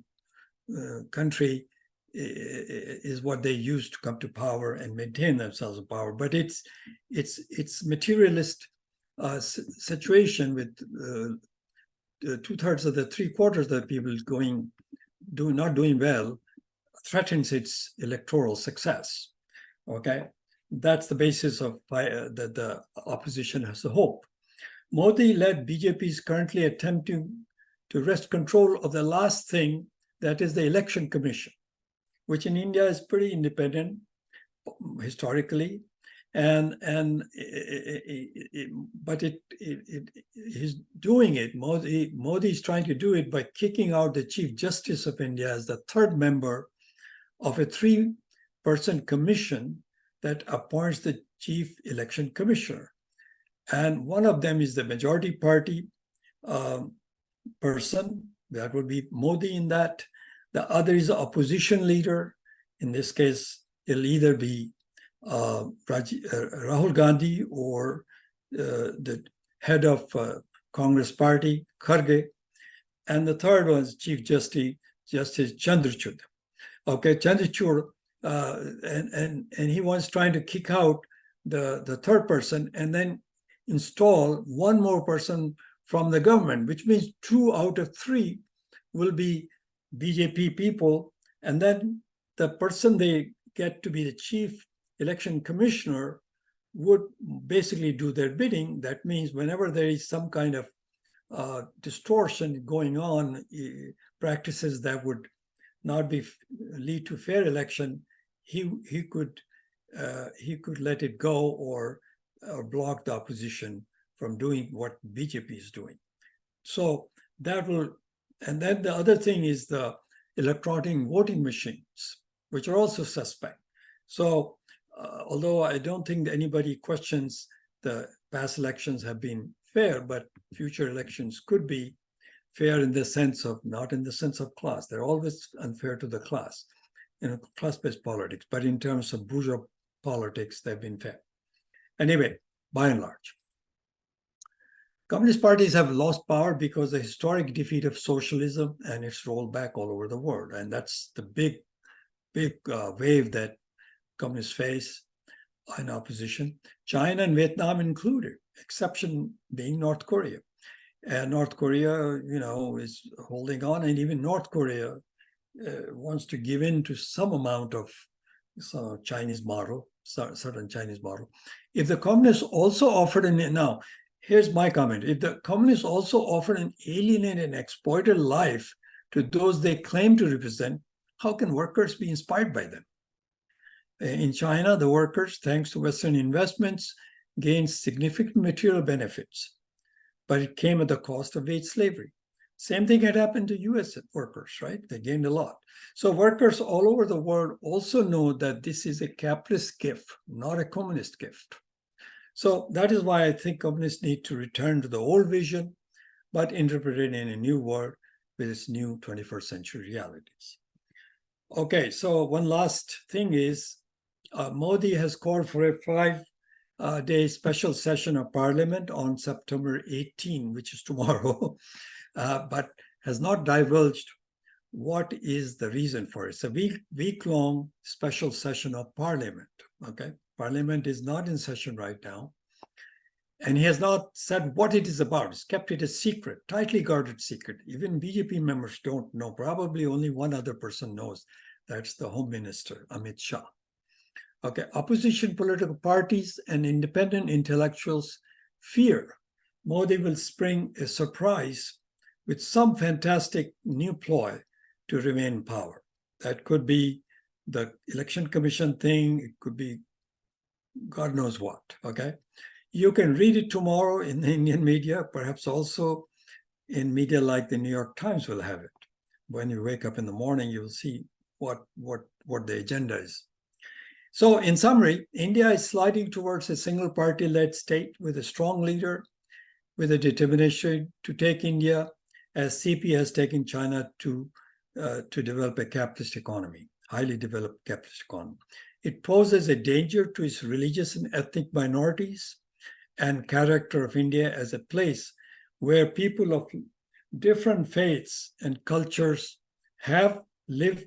Speaker 2: country is what they use to come to power and maintain themselves in power. But it's materialist situation with 2/3 of the 3/4 of the people not doing well threatens its electoral success. Okay, that's the basis of the opposition has a hope. Modi-led BJP is currently attempting to wrest control of the last thing, that is the election commission, which in India is pretty independent historically, but he's doing it. Modi is trying to do it by kicking out the Chief Justice of India as the third member of a 3-person commission that appoints the Chief Election Commissioner. And one of them is the majority party person, that would be Modi in that. The other is the opposition leader. In this case, it'll either be Rahul Gandhi or the head of Congress party, Kharge. And the third one is Chief Justice Chandrachud. Okay, Chandrachud, and he was trying to kick out the third person and then install one more person from the government, which means 2 out of 3 will be BJP people. And then the person they get to be the chief election commissioner would basically do their bidding. That means whenever there is some kind of distortion going on, practices that would not lead to fair election, he could let it go or block the opposition from doing what BJP is doing. So that will, and then the other thing is the electronic voting machines, which are also suspect. So although I don't think anybody questions the past elections have been fair, but future elections could be fair in the sense of, not in the sense of class. They're always unfair to the class, class-based politics, but in terms of bourgeois politics, they've been fair. Anyway, by and large, communist parties have lost power because of the historic defeat of socialism and its rollback all over the world. And that's the big wave that communists face in opposition. China and Vietnam included, exception being North Korea. And North Korea, is holding on, and even North Korea wants to give in to some amount of Chinese model, certain Chinese model. If the communists also offered now, here's my comment. If the communists also offered an alienated and exploited life to those they claim to represent, how can workers be inspired by them? In China, the workers, thanks to Western investments, gained significant material benefits, but it came at the cost of wage slavery. Same thing had happened to US workers, right? They gained a lot. So workers all over the world also know that this is a capitalist gift, not a communist gift. So that is why I think communists need to return to the old vision, but interpret it in a new world with its new 21st century realities. Okay, so one last thing is, Modi has called for a 5-day special session of parliament on September 18, which is tomorrow, but has not divulged what is the reason for it. It's a week-long special session of parliament, okay? Parliament is not in session right now. And he has not said what it is about. He's kept it a secret, tightly guarded secret. Even BJP members don't know. Probably only one other person knows. That's the Home Minister, Amit Shah. Okay, opposition political parties and independent intellectuals fear Modi will spring a surprise with some fantastic new ploy to remain in power. That could be the election commission thing. It could be God knows what, okay? You can read it tomorrow in the Indian media, perhaps also in media like the New York Times will have it. When you wake up in the morning, you'll see what the agenda is. So in summary, India is sliding towards a single party-led state with a strong leader, with a determination to take India as CP has taken China to develop a capitalist economy, highly developed capitalist economy. It poses a danger to its religious and ethnic minorities and character of India as a place where people of different faiths and cultures have lived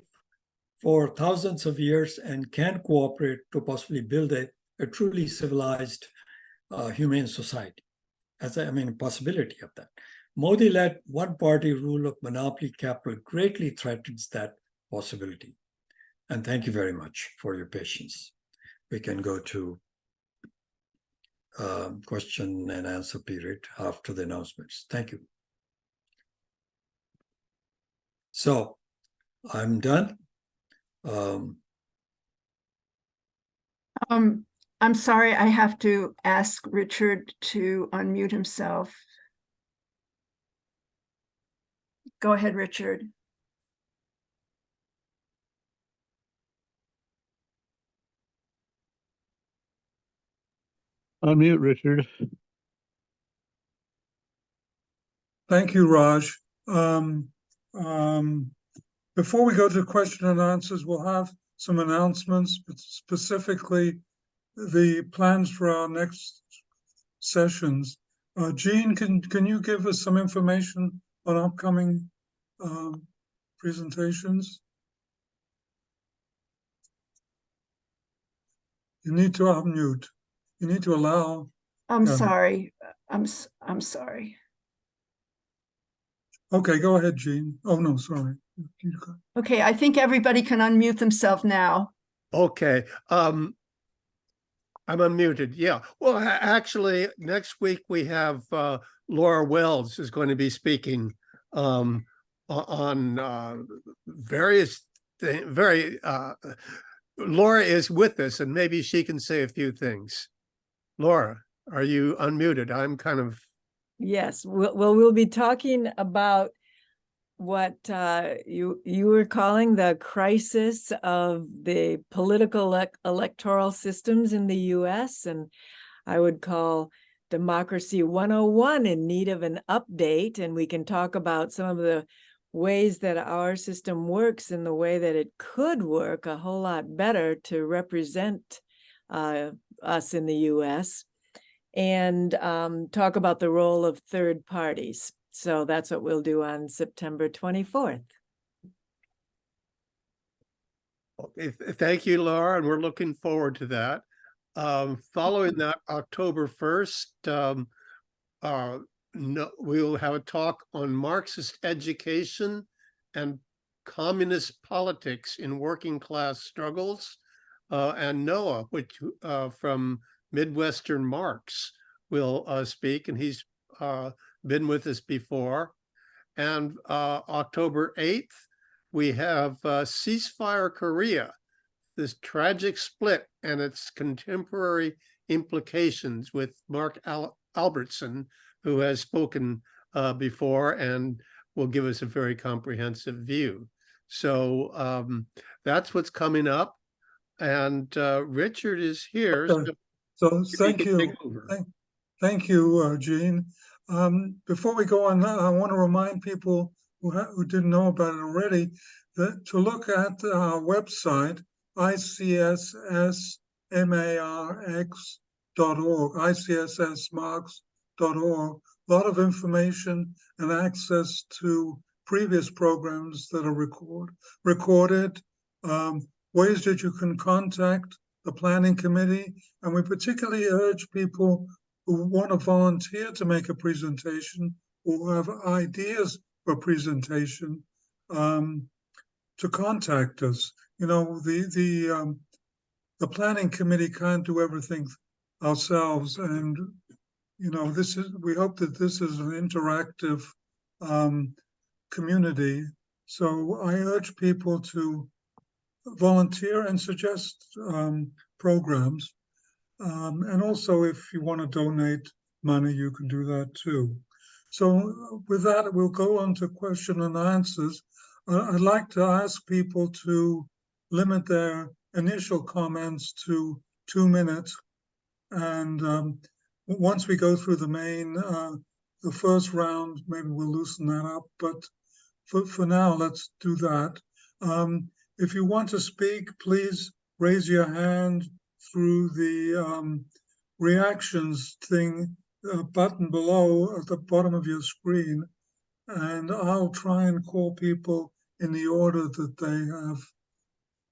Speaker 2: for thousands of years and can cooperate to possibly build a truly civilized, humane society. Possibility of that. Modi-led one-party rule of monopoly capital greatly threatens that possibility. And thank you very much for your patience. We can go to question and answer period after the announcements. Thank you. So I'm done.
Speaker 3: I'm sorry, I have to ask Richard to unmute himself. Go ahead, Richard.
Speaker 4: Unmute, Richard.
Speaker 5: Thank you, Raj. Before we go to question and answers, we'll have some announcements, but specifically the plans for our next sessions. Jean, can you give us some information on upcoming presentations? You need to unmute. You need to allow.
Speaker 3: I'm
Speaker 5: Yeah.
Speaker 3: sorry. I'm sorry.
Speaker 5: Okay, go ahead, Jean. Oh, no, sorry.
Speaker 3: Okay, I think everybody can unmute themselves now.
Speaker 1: Okay. I'm unmuted. Yeah. Well, actually, next week we have Laura Wells is going to be speaking on various things. Laura is with us, and maybe she can say a few things. Laura, are you unmuted? I'm kind of.
Speaker 6: Yes, we'll be talking about what you were calling the crisis of the political electoral systems in the US, and I would call Democracy 101 in need of an update, and we can talk about some of the ways that our system works and the way that it could work a whole lot better to represent us in the US, and talk about the role of third parties. So that's what we'll do on September 24th.
Speaker 1: Okay, thank you, Laura, and we're looking forward to that. Following that, October 1st, we'll have a talk on Marxist education and communist politics in working class struggles, and Noah, which from Midwestern Marx will speak, and he's been with us before. And October 8th, we have Ceasefire Korea, this tragic split and its contemporary implications with Mark Albertson, who has spoken before and will give us a very comprehensive view. So that's what's coming up. And Richard is here.
Speaker 5: So thank you. Thank you, Jean. Before we go on, I want to remind people who didn't know about it already that to look at our website, ICSSmarx.org, ICSSmarx.org. A lot of information and access to previous programs that are recorded, ways that you can contact the planning committee, and we particularly urge people who want to volunteer to make a presentation or have ideas for presentation to contact us. You know, the planning committee can't do everything ourselves, and you know, we hope that this is an interactive community. So I urge people to volunteer and suggest programs. And also, if you want to donate money, you can do that too. So with that, we'll go on to question and answers. I'd like to ask people to limit their initial comments to 2 minutes. And once we go through the first round, maybe we'll loosen that up. But for now, let's do that. If you want to speak, please raise your hand through the reactions thing button below at the bottom of your screen, and I'll try and call people in the order that they have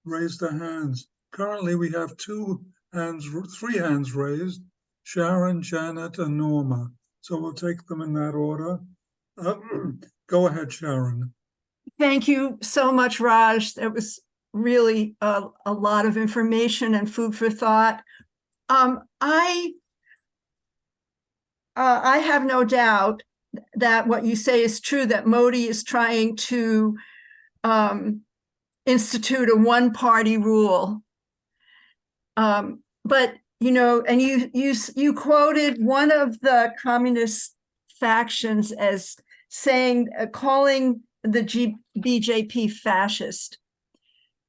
Speaker 5: raised their hands. Currently, we have three hands raised: Sharon, Janet, and Norma. So we'll take them in that order. Go ahead, Sharon.
Speaker 3: Thank you so much, Raj. That was really a lot of information and food for thought. I have no doubt that what you say is true, that Modi is trying to institute a one-party rule. But, you know, and you quoted one of the communist factions as saying, calling the BJP fascist.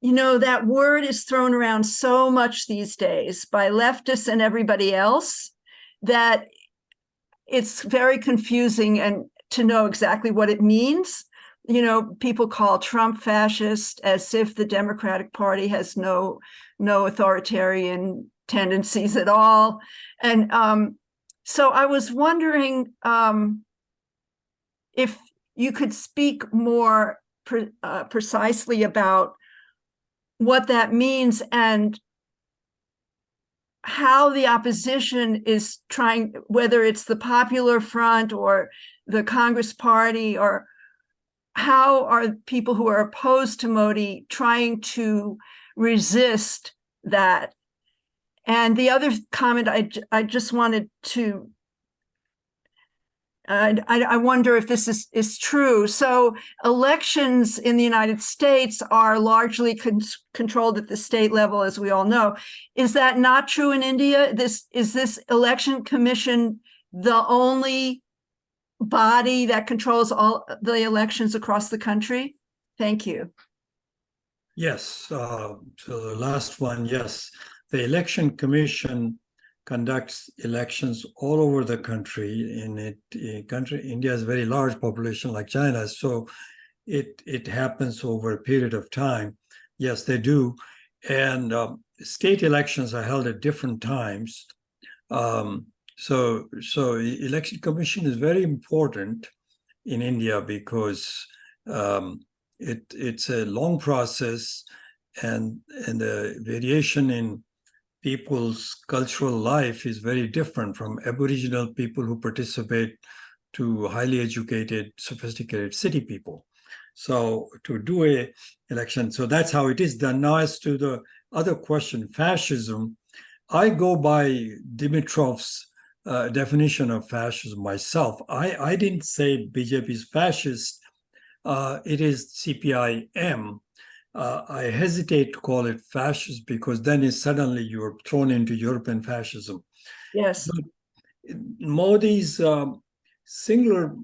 Speaker 3: You know, that word is thrown around so much these days by leftists and everybody else that it's very confusing and to know exactly what it means. You know, people call Trump fascist as if the Democratic Party has no authoritarian tendencies at all. And so I was wondering if you could speak more precisely about what that means and how the opposition is trying, whether it's the Popular Front or the Congress Party, or how are people who are opposed to Modi trying to resist that? And the other comment I just wanted to, I wonder if this is true. So elections in the United States are largely controlled at the state level, as we all know. Is that not true in India? Is this election commission the only body that controls all the elections across the country? Thank you.
Speaker 2: Yes, so the last one, yes. The election commission conducts elections all over the country. India has a very large population like China, so it happens over a period of time. Yes, they do. And state elections are held at different times. So election commission is very important in India because it's a long process, and the variation in people's cultural life is very different, from Aboriginal people who participate to highly educated, sophisticated city people. So to do a election, so that's how it is done. Now, as to the other question, fascism, I go by Dimitrov's definition of fascism myself. I didn't say BJP is fascist. It is CPIM. I hesitate to call it fascist because then suddenly you're thrown into European fascism.
Speaker 3: Yes.
Speaker 2: But Modi's singular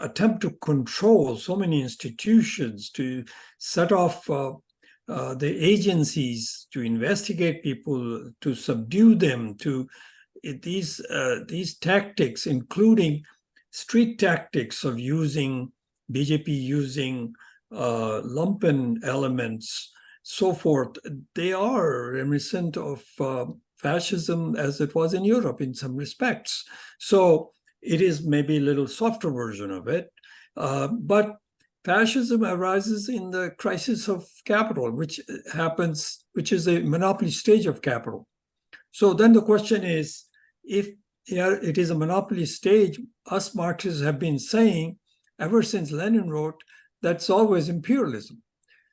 Speaker 2: attempt to control so many institutions, to set off the agencies to investigate people, to subdue them, to these tactics, including street tactics of BJP using lumpen elements, so forth, they are reminiscent of fascism as it was in Europe in some respects. So it is maybe a little softer version of it, but fascism arises in the crisis of capital, which is a monopoly stage of capital. So then the question is, if it is a monopoly stage, us Marxists have been saying ever since Lenin wrote, that's always imperialism.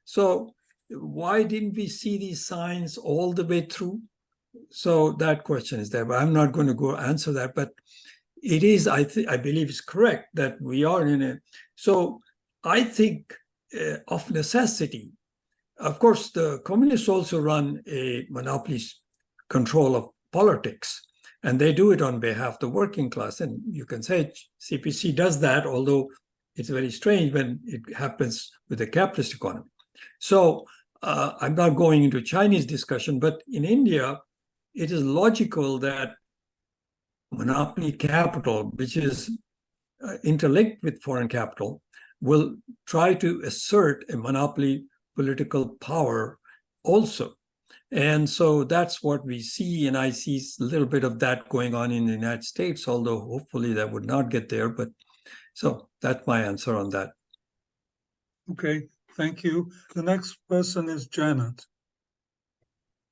Speaker 2: So why didn't we see these signs all the way through? So that question is there, but I'm not going to go answer that. But it is, I believe it's correct that we are in a, so I think of necessity. Of course, the communists also run a monopoly control of politics, and they do it on behalf of the working class. And you can say CPC does that, although it's very strange when it happens with a capitalist economy. So I'm not going into Chinese discussion, but in India, it is logical that monopoly capital, which is interlinked with foreign capital, will try to assert a monopoly political power also. And so that's what we see, and I see a little bit of that going on in the United States, although hopefully that would not get there. But so that's my answer on that.
Speaker 5: Okay, thank you. The next person is Janet.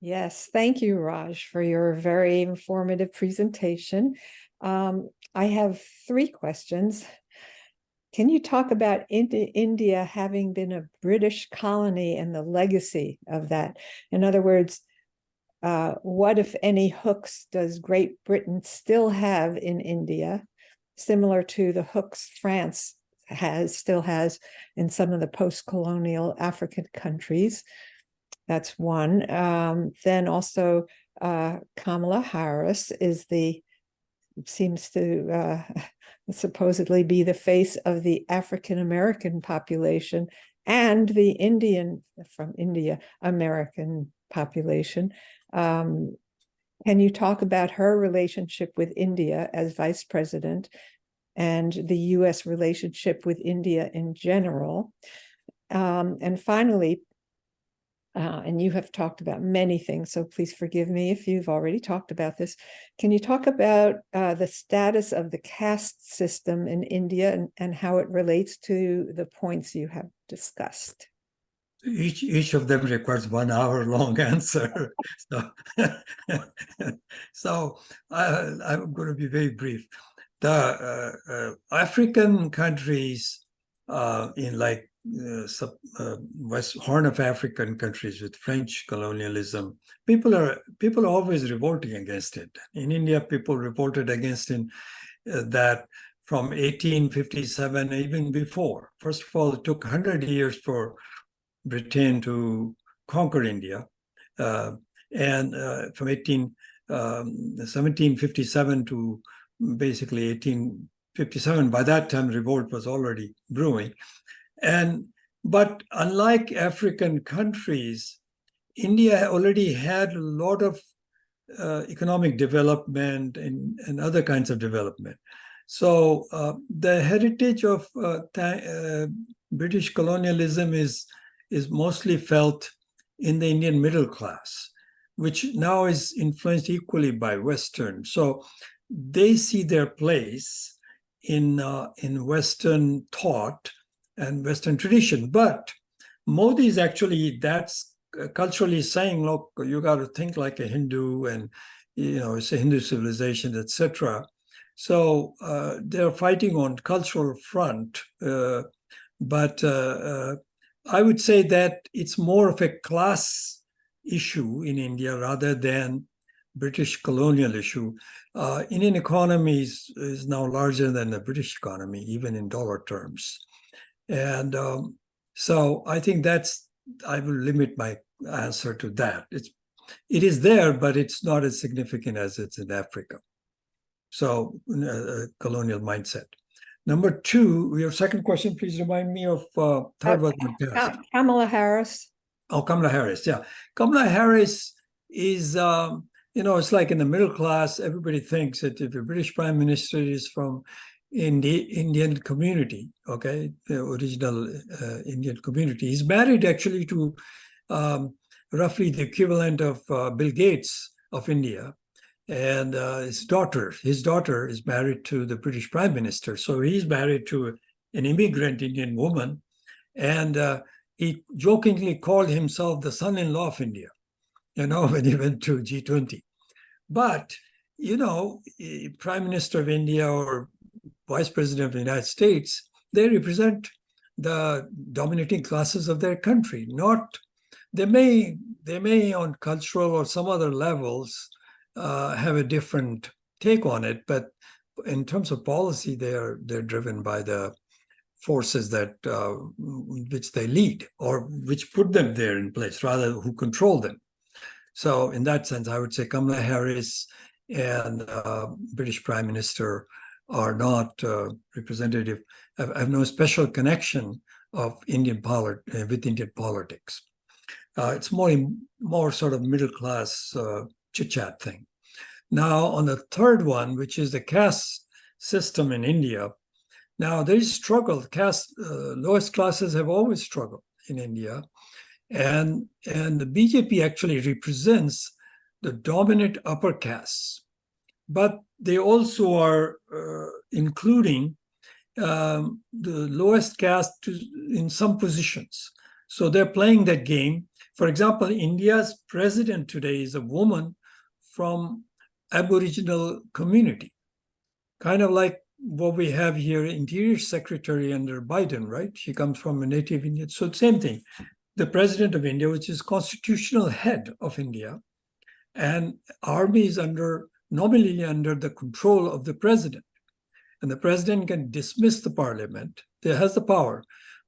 Speaker 6: Yes, thank you, Raj, for your very informative presentation. I have 3 questions. Can you talk about India having been a British colony and the legacy of that? In other words, what, if any, hooks does Great Britain still have in India, similar to the hooks France still has in some of the post-colonial African countries? That's one. Then also, Kamala Harris seems to supposedly be the face of the African American population and the from India American population. Can you talk about her relationship with India as vice president and the US relationship with India in general? And finally, and you have talked about many things, so please forgive me if you've already talked about this. Can you talk about the status of the caste system in India and how it relates to the points you have discussed?
Speaker 2: Each of them requires 1 hour long answer. So I'm going to be very brief. The African countries in like West Horn of African countries with French colonialism, people are always revolting against it. In India, people revolted against it that from 1857, even before. First of all, it took 100 years for Britain to conquer India, and from 1757 to basically 1857. By that time, revolt was already brewing. But unlike African countries, India already had a lot of economic development and other kinds of development. So the heritage of British colonialism is mostly felt in the Indian middle class, which now is influenced equally by Western. So they see their place in Western thought and Western tradition. But Modi is actually, that's culturally saying, look, you got to think like a Hindu, and it's a Hindu civilization, etc. So they're fighting on cultural front, but I would say that it's more of a class issue in India rather than British colonial issue. Indian economy is now larger than the British economy, even in dollar terms. And so I think I will limit my answer to that. It is there, but it's not as significant as it's in Africa. So colonial mindset. Number 2, your second question, please remind me of third one.
Speaker 6: Kamala Harris.
Speaker 2: Oh, Kamala Harris, yeah. Kamala Harris is, it's like in the middle class, everybody thinks that if a British prime minister is from Indian community, okay, the original Indian community. He's married actually to roughly the equivalent of Bill Gates of India. And his daughter is married to the British Prime Minister. So he's married to an immigrant Indian woman. And he jokingly called himself the son-in-law of India, when he went to G20. But, Prime Minister of India or Vice President of the United States, they represent the dominating classes of their country. They may on cultural or some other levels have a different take on it, but in terms of policy, they're driven by the forces that which they lead or which put them there in place, rather who control them. So in that sense, I would say Kamala Harris and British Prime Minister are not representative, have no special connection of with Indian politics. It's more sort of middle class chit-chat thing. Now, on the third one, which is the caste system in India, now there is struggle. Lowest classes have always struggled in India. and the BJP actually represents the dominant upper castes, but they also are including the lowest caste in some positions. So they're playing that game. For example, India's president today is a woman from Aboriginal community, kind of like what we have here, Interior Secretary under Biden, right? She comes from a native Indian. So same thing. The president of India, which is constitutional head of India, and army is nominally under the control of the president. And the president can dismiss the parliament. There has the power.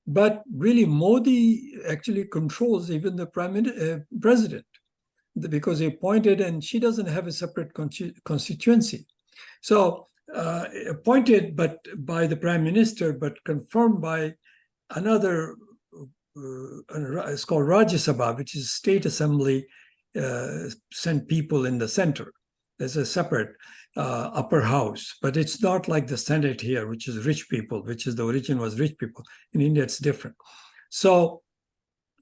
Speaker 2: But really, Modi actually controls even the president because he appointed, and she doesn't have a separate constituency. So appointed but by the prime minister, but confirmed by another, it's called Raj Sahai, which is state assembly, sent people in the center. There's a separate upper house, but it's not like the Senate here, which is rich people, which is the origin was rich people. In India, it's different. So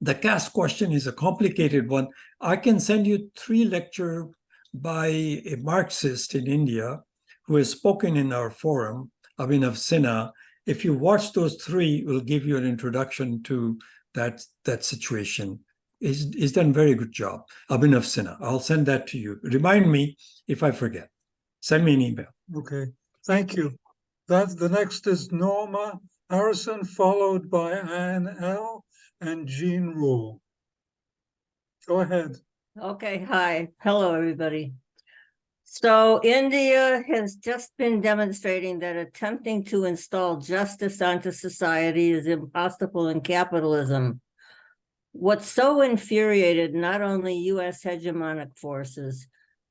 Speaker 2: the caste question is a complicated one. I can send you 3 lectures by a Marxist in India who has spoken in our forum, Abhinav Sinha. If you watch those 3, will give you an introduction to that situation. He's done a very good job, Abhinav Sinha. I'll send that to you. Remind me if I forget. Send me an email.
Speaker 5: Okay, thank you. The next is Norma Harrison, followed by Ann L. and Jean Rule. Go ahead.
Speaker 4: Okay, hi. Hello, everybody. So India has just been demonstrating that attempting to install justice onto society is impossible in capitalism. What so infuriated not only US hegemonic forces,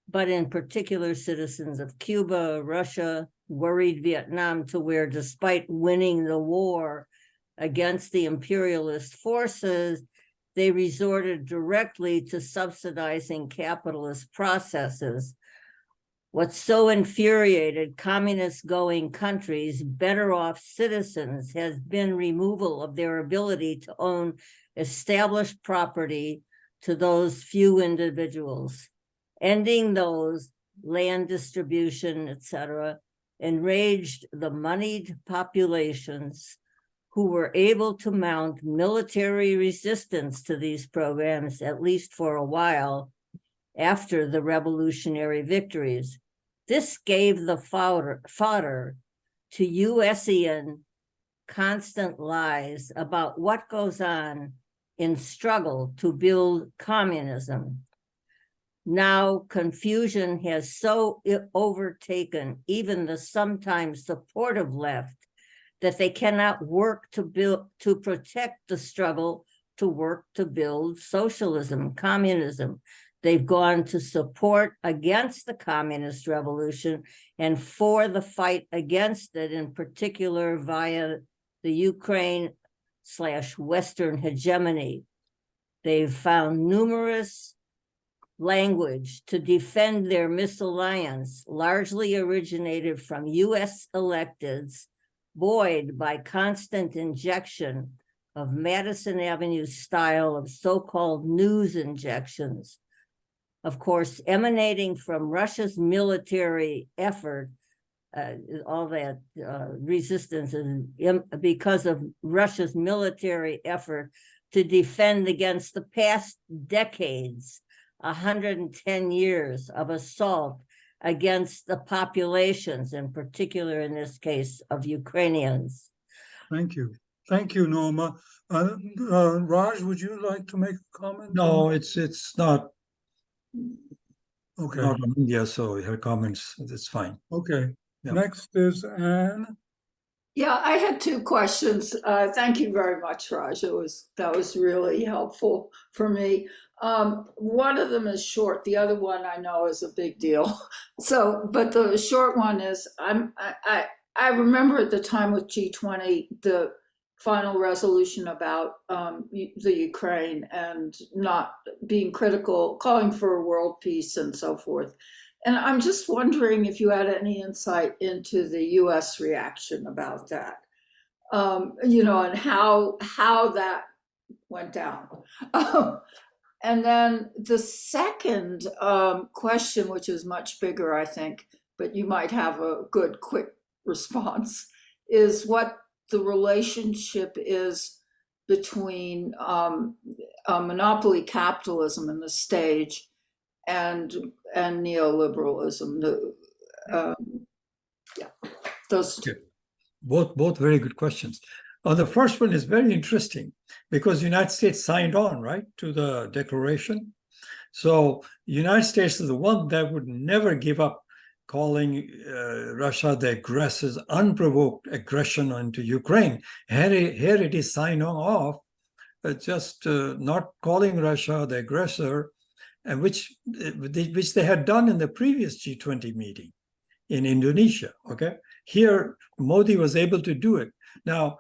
Speaker 4: but in particular citizens of Cuba, Russia, worried Vietnam, to where despite winning the war against the imperialist forces, they resorted directly to subsidizing capitalist processes. What so infuriated communist-going countries, better off citizens, has been removal of their ability to own established property to those few individuals. Ending those, land distribution, etc., enraged the moneyed populations who were able to mount military resistance to these programs, at least for a while, after the revolutionary victories. This gave the fodder to USian constant lies about what goes on in struggle to build communism. Now confusion has so overtaken even the sometimes supportive left that they cannot work to protect the struggle to work to build socialism, communism. They've gone to support against the communist revolution and for the fight against it, in particular via the Ukraine/Western hegemony. They've found numerous language to defend their misalliance, largely originated from US electeds, buoyed by constant injection of Madison Avenue style of so-called news injections. Of course, emanating from Russia's military effort, all that resistance is because of Russia's military effort to defend against the past decades, 110 years of assault against the populations, in particular, in this case, of Ukrainians.
Speaker 5: Thank you. Thank you, Norma. Raj, would you like to make a comment?
Speaker 2: No, it's not.
Speaker 5: Okay.
Speaker 2: Not on India, so her comments, that's fine.
Speaker 5: Okay.
Speaker 2: Yeah.
Speaker 5: Next is Anne.
Speaker 7: Yeah, I had 2 questions. Thank you very much, Raj. That was really helpful for me. One of them is short. The other one I know is a big deal. So, but the short one is I remember at the time with G20 the final resolution about the Ukraine and not being critical, calling for world peace and so forth. And I'm just wondering if you had any insight into the US reaction about that, and how that went down. And then the second question, which is much bigger, I think, but you might have a good, quick response, is what the relationship is between monopoly capitalism in the stage and neoliberalism. Yeah, those two.
Speaker 2: Both very good questions. The first one is very interesting because the United States signed on, right, to the declaration. So the United States is the one that would never give up calling Russia the aggressors, unprovoked aggression into Ukraine. Here it is signing off, just not calling Russia the aggressor, and which they had done in the previous G20 meeting in Indonesia. Okay, here Modi was able to do it. Now,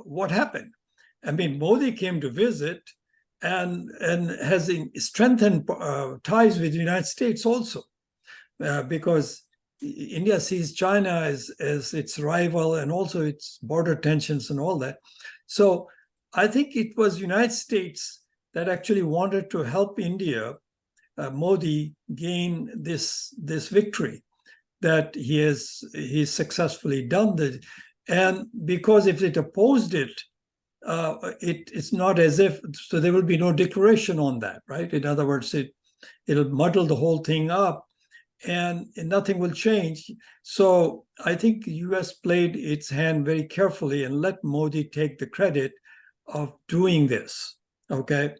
Speaker 2: what happened? I mean, Modi came to visit and has strengthened ties with the United States also, because India sees China as its rival and also its border tensions and all that. So I think it was United States that actually wanted to help India, Modi, gain this victory that he's successfully done that. And because if it opposed it, it's not as if, so there will be no declaration on that, right? In other words, it'll muddle the whole thing up and nothing will change. So I think the US played its hand very carefully and let Modi take the credit of doing this, okay?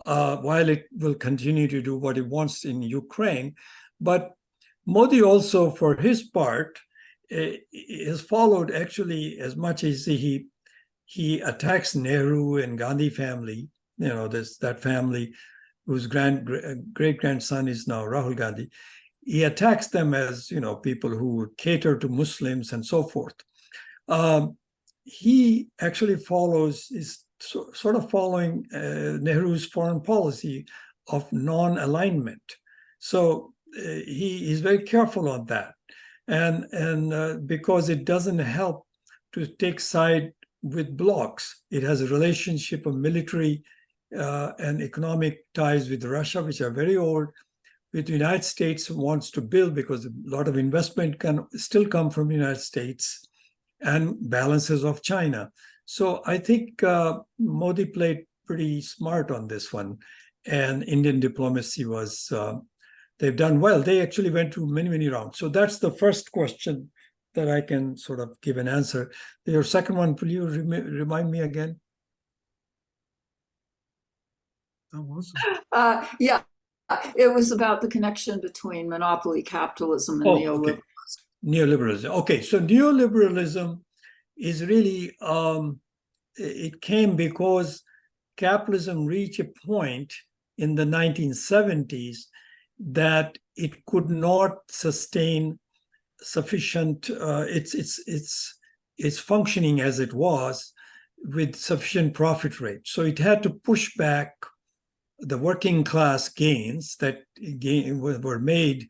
Speaker 2: While it will continue to do what it wants in Ukraine. But Modi also, for his part, has followed actually as much as he attacks Nehru and Gandhi family, you know, that family whose great-grandson is now Rahul Gandhi. He attacks them as, you know, people who cater to Muslims and so forth. He actually is sort of following Nehru's foreign policy of non-alignment. So he is very careful on that. And because it doesn't help to take side with blocs. It has a relationship of military and economic ties with Russia, which are very old, with the United States wants to build because a lot of investment can still come from the United States and balances of China. So I think Modi played pretty smart on this one. And Indian diplomacy was, they've done well. They actually went through many, many rounds. So that's the first question that I can sort of give an answer. Your second one, will you remind me again?
Speaker 5: That was
Speaker 7: Yeah, it was about the connection between monopoly capitalism and neoliberalism.
Speaker 2: Okay. Neoliberalism. Okay, so neoliberalism is really, it came because capitalism reached a point in the 1970s that it could not sustain sufficient, its functioning as it was with sufficient profit rate. So it had to push back the working class gains that were made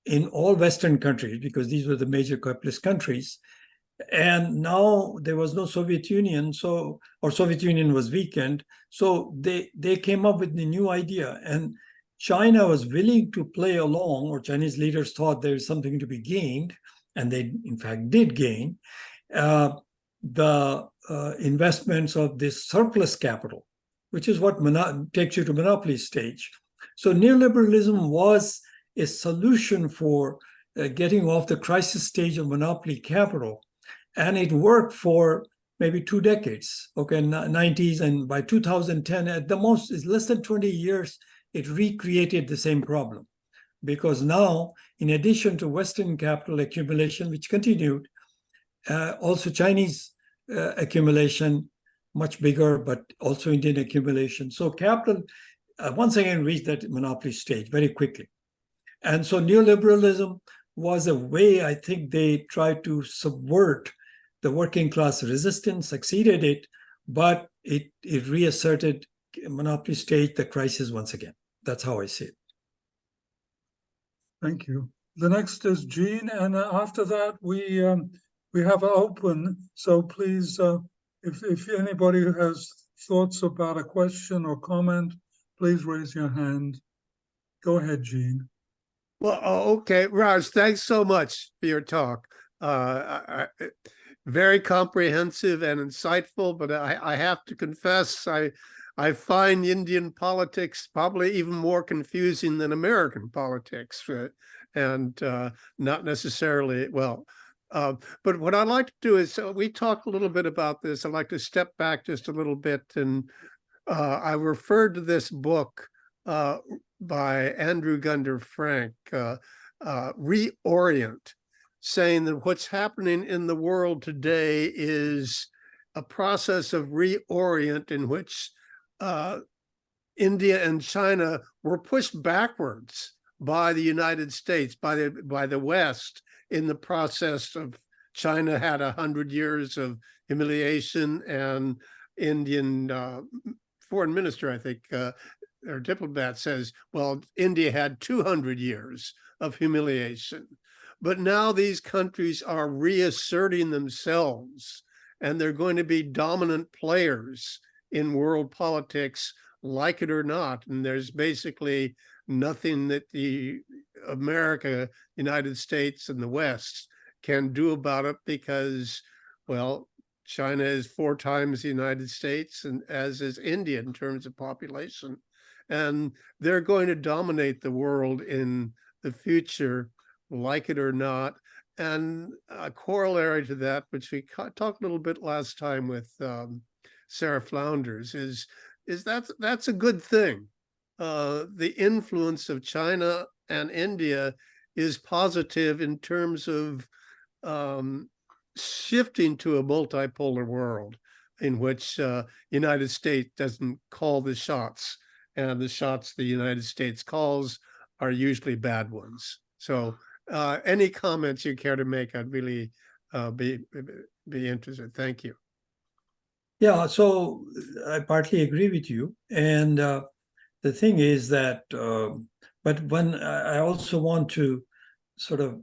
Speaker 2: in all Western countries, because these were the major capitalist countries. And now there was no Soviet Union, or Soviet Union was weakened. So they came up with the new idea. And China was willing to play along, or Chinese leaders thought there was something to be gained, and they in fact did gain, the investments of this surplus capital, which is what takes you to monopoly stage. So neoliberalism was a solution for getting off the crisis stage of monopoly capital. And it worked for maybe 2 decades, okay, 90s, and by 2010, at the most, is less than 20 years, it recreated the same problem. Because now, in addition to Western capital accumulation, which continued, also Chinese accumulation, much bigger, but also Indian accumulation. So capital, once again, reached that monopoly stage very quickly. And so neoliberalism was a way, I think, they tried to subvert the working class resistance, succeeded it, but it reasserted monopoly stage, the crisis once again. That's how I see it.
Speaker 5: Thank you. The next is Jean, and after that we have open. So please, if anybody has thoughts about a question or comment, please raise your hand. Go ahead, Gene.
Speaker 1: Well, okay, Raj, thanks so much for your talk. Very comprehensive and insightful, but I have to confess, I find Indian politics probably even more confusing than American politics, and not necessarily, well, but what I'd like to do is, we talked a little bit about this. I'd like to step back just a little bit, and I referred to this book by Andrew Gunder Frank, Reorient, saying that what's happening in the world today is a process of reorient in which India and China were pushed backwards by the United States, by the West, in the process of China had 100 years of humiliation, and Indian foreign minister, I think, or diplomat says, well, India had 200 years of humiliation. But now these countries are reasserting themselves, and they're going to be dominant players in world politics, like it or not. And there's basically nothing that the America, United States, and the West can do about it, because, well, China is 4 times the United States, and as is India in terms of population. And they're going to dominate the world in the future, like it or not. And a corollary to that, which we talked a little bit last time with Sarah Flounders, is that's a good thing. The influence of China and India is positive in terms of shifting to a multipolar world in which United States doesn't call the shots, and the shots the United States calls are usually bad ones. So any comments you care to make, I'd really be interested. Thank you.
Speaker 2: Yeah, so I partly agree with you. And the thing is that, but when I also want to sort of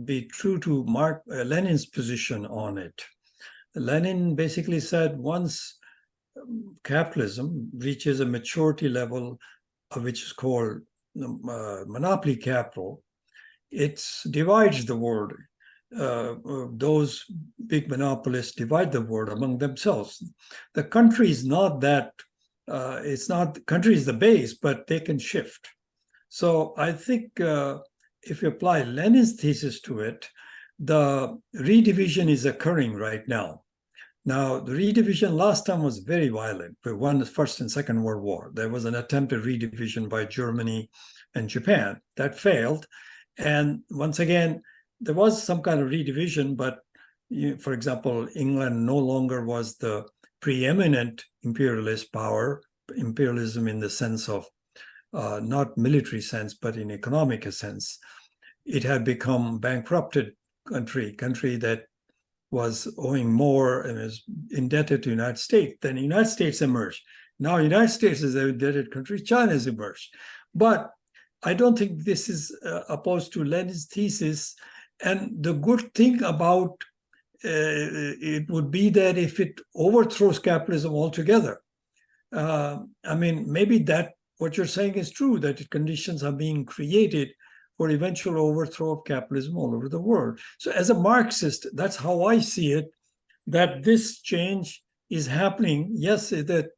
Speaker 2: be true to Mark Lenin's position on it. Lenin basically said once capitalism reaches a maturity level, which is called monopoly capital, it divides the world. Those big monopolists divide the world among themselves. The country is not that, it's not, the country is the base, but they can shift. So I think if you apply Lenin's thesis to it, the redivision is occurring right now. Now, the redivision last time was very violent. We won the First and Second World War. There was an attempted redivision by Germany and Japan that failed. And once again, there was some kind of redivision, but for example, England no longer was the preeminent imperialist power, imperialism in the sense of not military sense, but in economic sense. It had become bankrupted country that was owing more and is indebted to the United States. Then the United States emerged. Now the United States is an indebted country, China has emerged. But I don't think this is opposed to Lenin's thesis. And the good thing about it would be that if it overthrows capitalism altogether, I mean, maybe that what you're saying is true, that conditions are being created for eventual overthrow of capitalism all over the world. So as a Marxist, that's how I see it, that this change is happening. Yes, that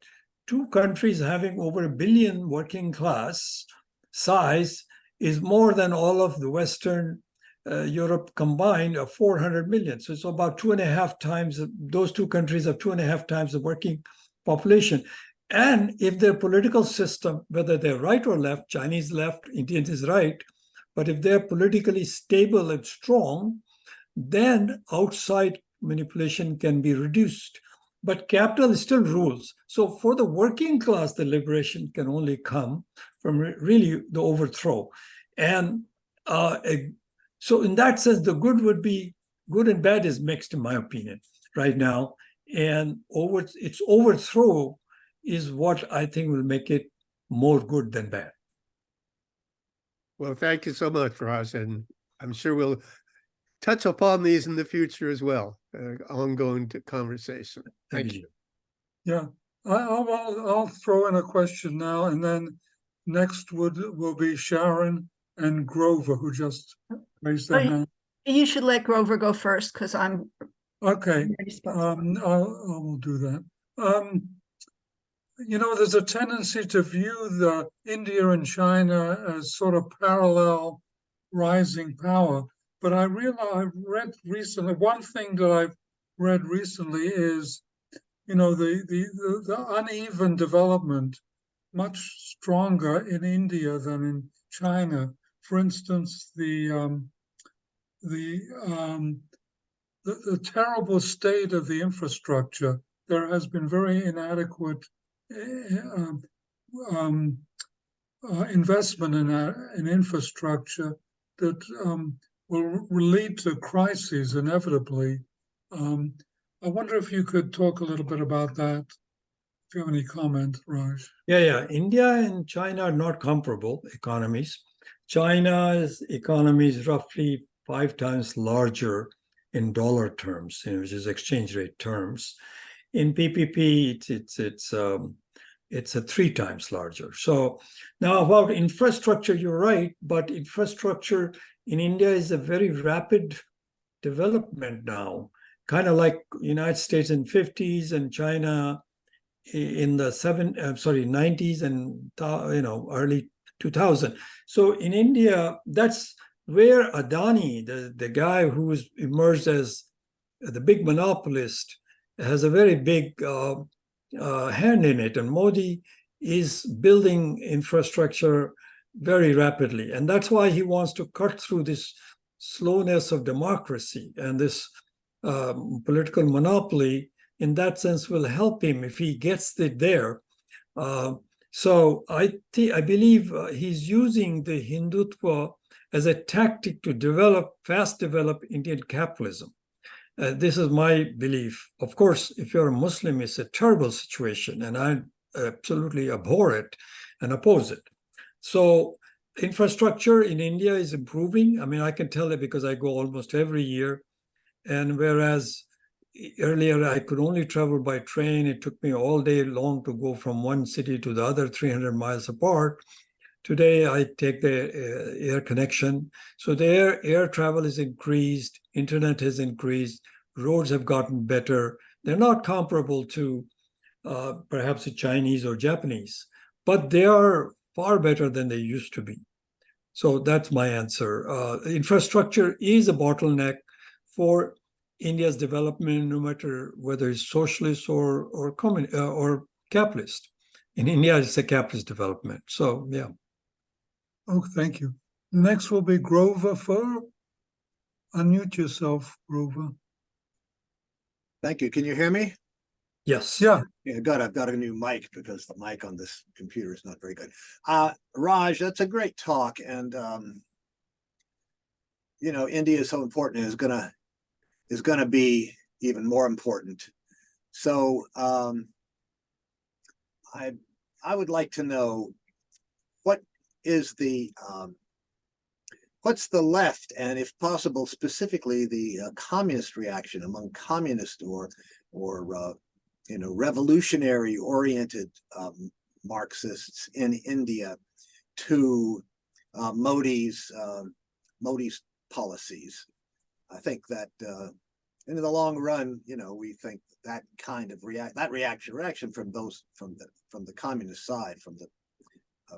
Speaker 2: 2 countries having over 1 billion working class size is more than all of the Western Europe combined of 400 million. So it's about 2.5 times, those 2 countries have 2.5 times the working population. And if their political system, whether they're right or left, Chinese left, Indians is right, but if they're politically stable and strong, then outside manipulation can be reduced. But capital still rules. So for the working class, the liberation can only come from really the overthrow. And so in that sense, the good would be, good and bad is mixed in my opinion right now. And its overthrow is what I think will make it more good than bad.
Speaker 1: Well, thank you so much, Raj, and I'm sure we'll touch upon these in the future as well, ongoing conversation. Thank you.
Speaker 5: Yeah, I'll throw in a question now, and then next will be Sharon and Grover, who just raised their
Speaker 3: Oh,
Speaker 5: hand.
Speaker 3: You should let Grover go first because I'm
Speaker 5: Okay,
Speaker 3: ready to
Speaker 5: I will do that. You know, there's a tendency to view the India and China as sort of parallel rising power. But I read recently, one thing that I've read recently is, you know, the uneven development much stronger in India than in China. For instance, the terrible state of the infrastructure. There has been very inadequate investment in infrastructure that will lead to crises inevitably. I wonder if you could talk a little bit about that. If you have any comment, Raj.
Speaker 2: Yeah. India and China are not comparable economies. China's economy is roughly 5 times larger in dollar terms, which is exchange rate terms. In PPP, it's a 3 times larger. So now about infrastructure, you're right, but infrastructure in India is a very rapid development now, kind of like United States in 50s and China in the 90s and early 2000. So in India, that's where Adani, the guy who was emerged as the big monopolist, has a very big hand in it. And Modi is building infrastructure very rapidly. And that's why he wants to cut through this slowness of democracy, and this political monopoly in that sense will help him if he gets it there. So I believe he's using the Hindutva as a tactic to fast develop Indian capitalism. This is my belief. Of course, if you're a Muslim, it's a terrible situation, and I absolutely abhor it and oppose it. So infrastructure in India is improving. I mean, I can tell it because I go almost every year. And whereas earlier I could only travel by train, it took me all day long to go from one city to the other, 300 miles apart. Today, I take the air connection. So the air travel is increased, internet has increased, roads have gotten better. They're not comparable to perhaps the Chinese or Japanese, but they are far better than they used to be. So that's my answer. Infrastructure is a bottleneck for India's development, no matter whether it's socialist or capitalist. In India, it's a capitalist development. So, yeah.
Speaker 5: Oh, thank you. Next will be Grover Fur. Unmute yourself, Grover.
Speaker 8: Thank you. Can you hear me?
Speaker 2: Yes.
Speaker 5: Yeah.
Speaker 8: Yeah, good. I've got a new mic because the mic on this computer is not very good. Raj, that's a great talk. And, India is so important, is gonna be even more important. So I would like to know what's the left, and if possible, specifically the communist reaction among communist or revolutionary oriented Marxists in India to Modi's policies. I think that in the long run, we think that kind of reaction from the communist side, from the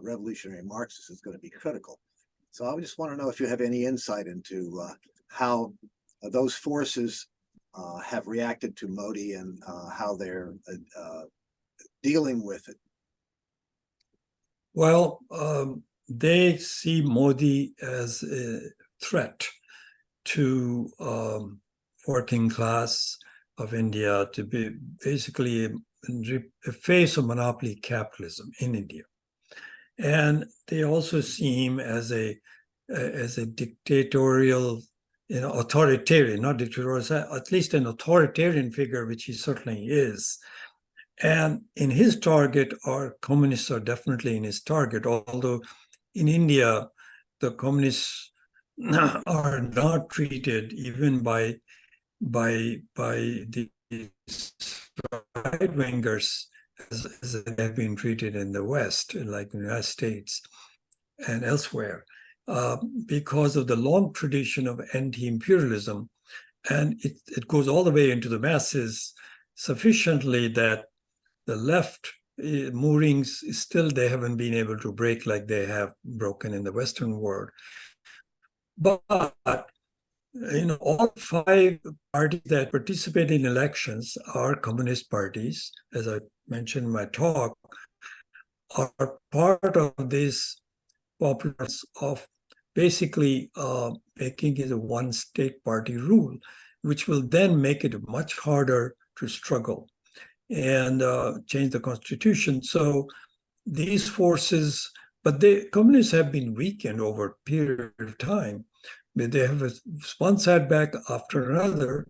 Speaker 8: revolutionary Marxists, is going to be critical. So I just want to know if you have any insight into how those forces have reacted to Modi and how they're dealing with it.
Speaker 2: Well, they see Modi as a threat to working class of India, to be basically a face of monopoly capitalism in India. And they also see him as a dictatorial, authoritarian, not dictatorial, at least an authoritarian figure, which he certainly is. And in his target, our communists are definitely in his target, although in India, the communists are not treated even by the right-wingers as they have been treated in the West, like the United States and elsewhere, because of the long tradition of anti-imperialism. And it goes all the way into the masses sufficiently that the left moorings still they haven't been able to break like they have broken in the Western world. But all 5 parties that participate in elections are communist parties, as I mentioned in my talk, are part of this populace of basically making it a one-state party rule, which will then make it much harder to struggle and change the constitution. So these forces, but the communists have been weakened over a period of time. But they have one setback after another.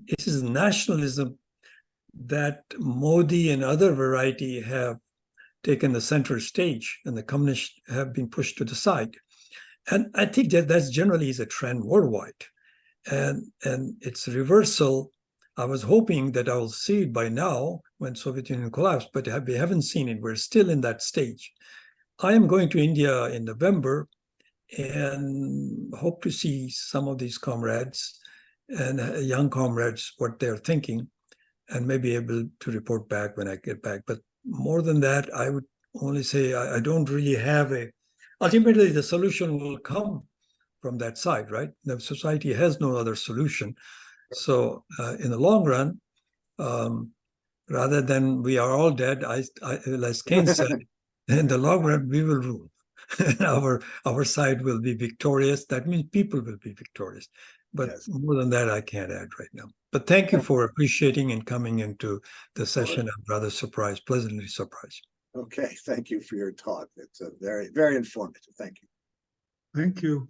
Speaker 2: It is nationalism that Modi and other variety have taken the center stage, and the communists have been pushed to the side. And I think that that's generally is a trend worldwide. And it's a reversal. I was hoping that I will see it by now when Soviet Union collapsed, but we haven't seen it. We're still in that stage. I am going to India in November and hope to see some of these comrades and young comrades, what they're thinking, and maybe able to report back when I get back. But more than that, I would only say I don't really have ultimately the solution will come from that side, right? The society has no other solution. So in the long run, rather than we are all dead, as Keynes said, in the long run, we will rule. our side will be victorious. That means people will be victorious. But yes, more than that, I can't add right now. But thank you for appreciating and coming into the session. I'm rather surprised, pleasantly surprised.
Speaker 8: Okay, thank you for your talk. It's a very, very informative. Thank you.
Speaker 5: Thank you.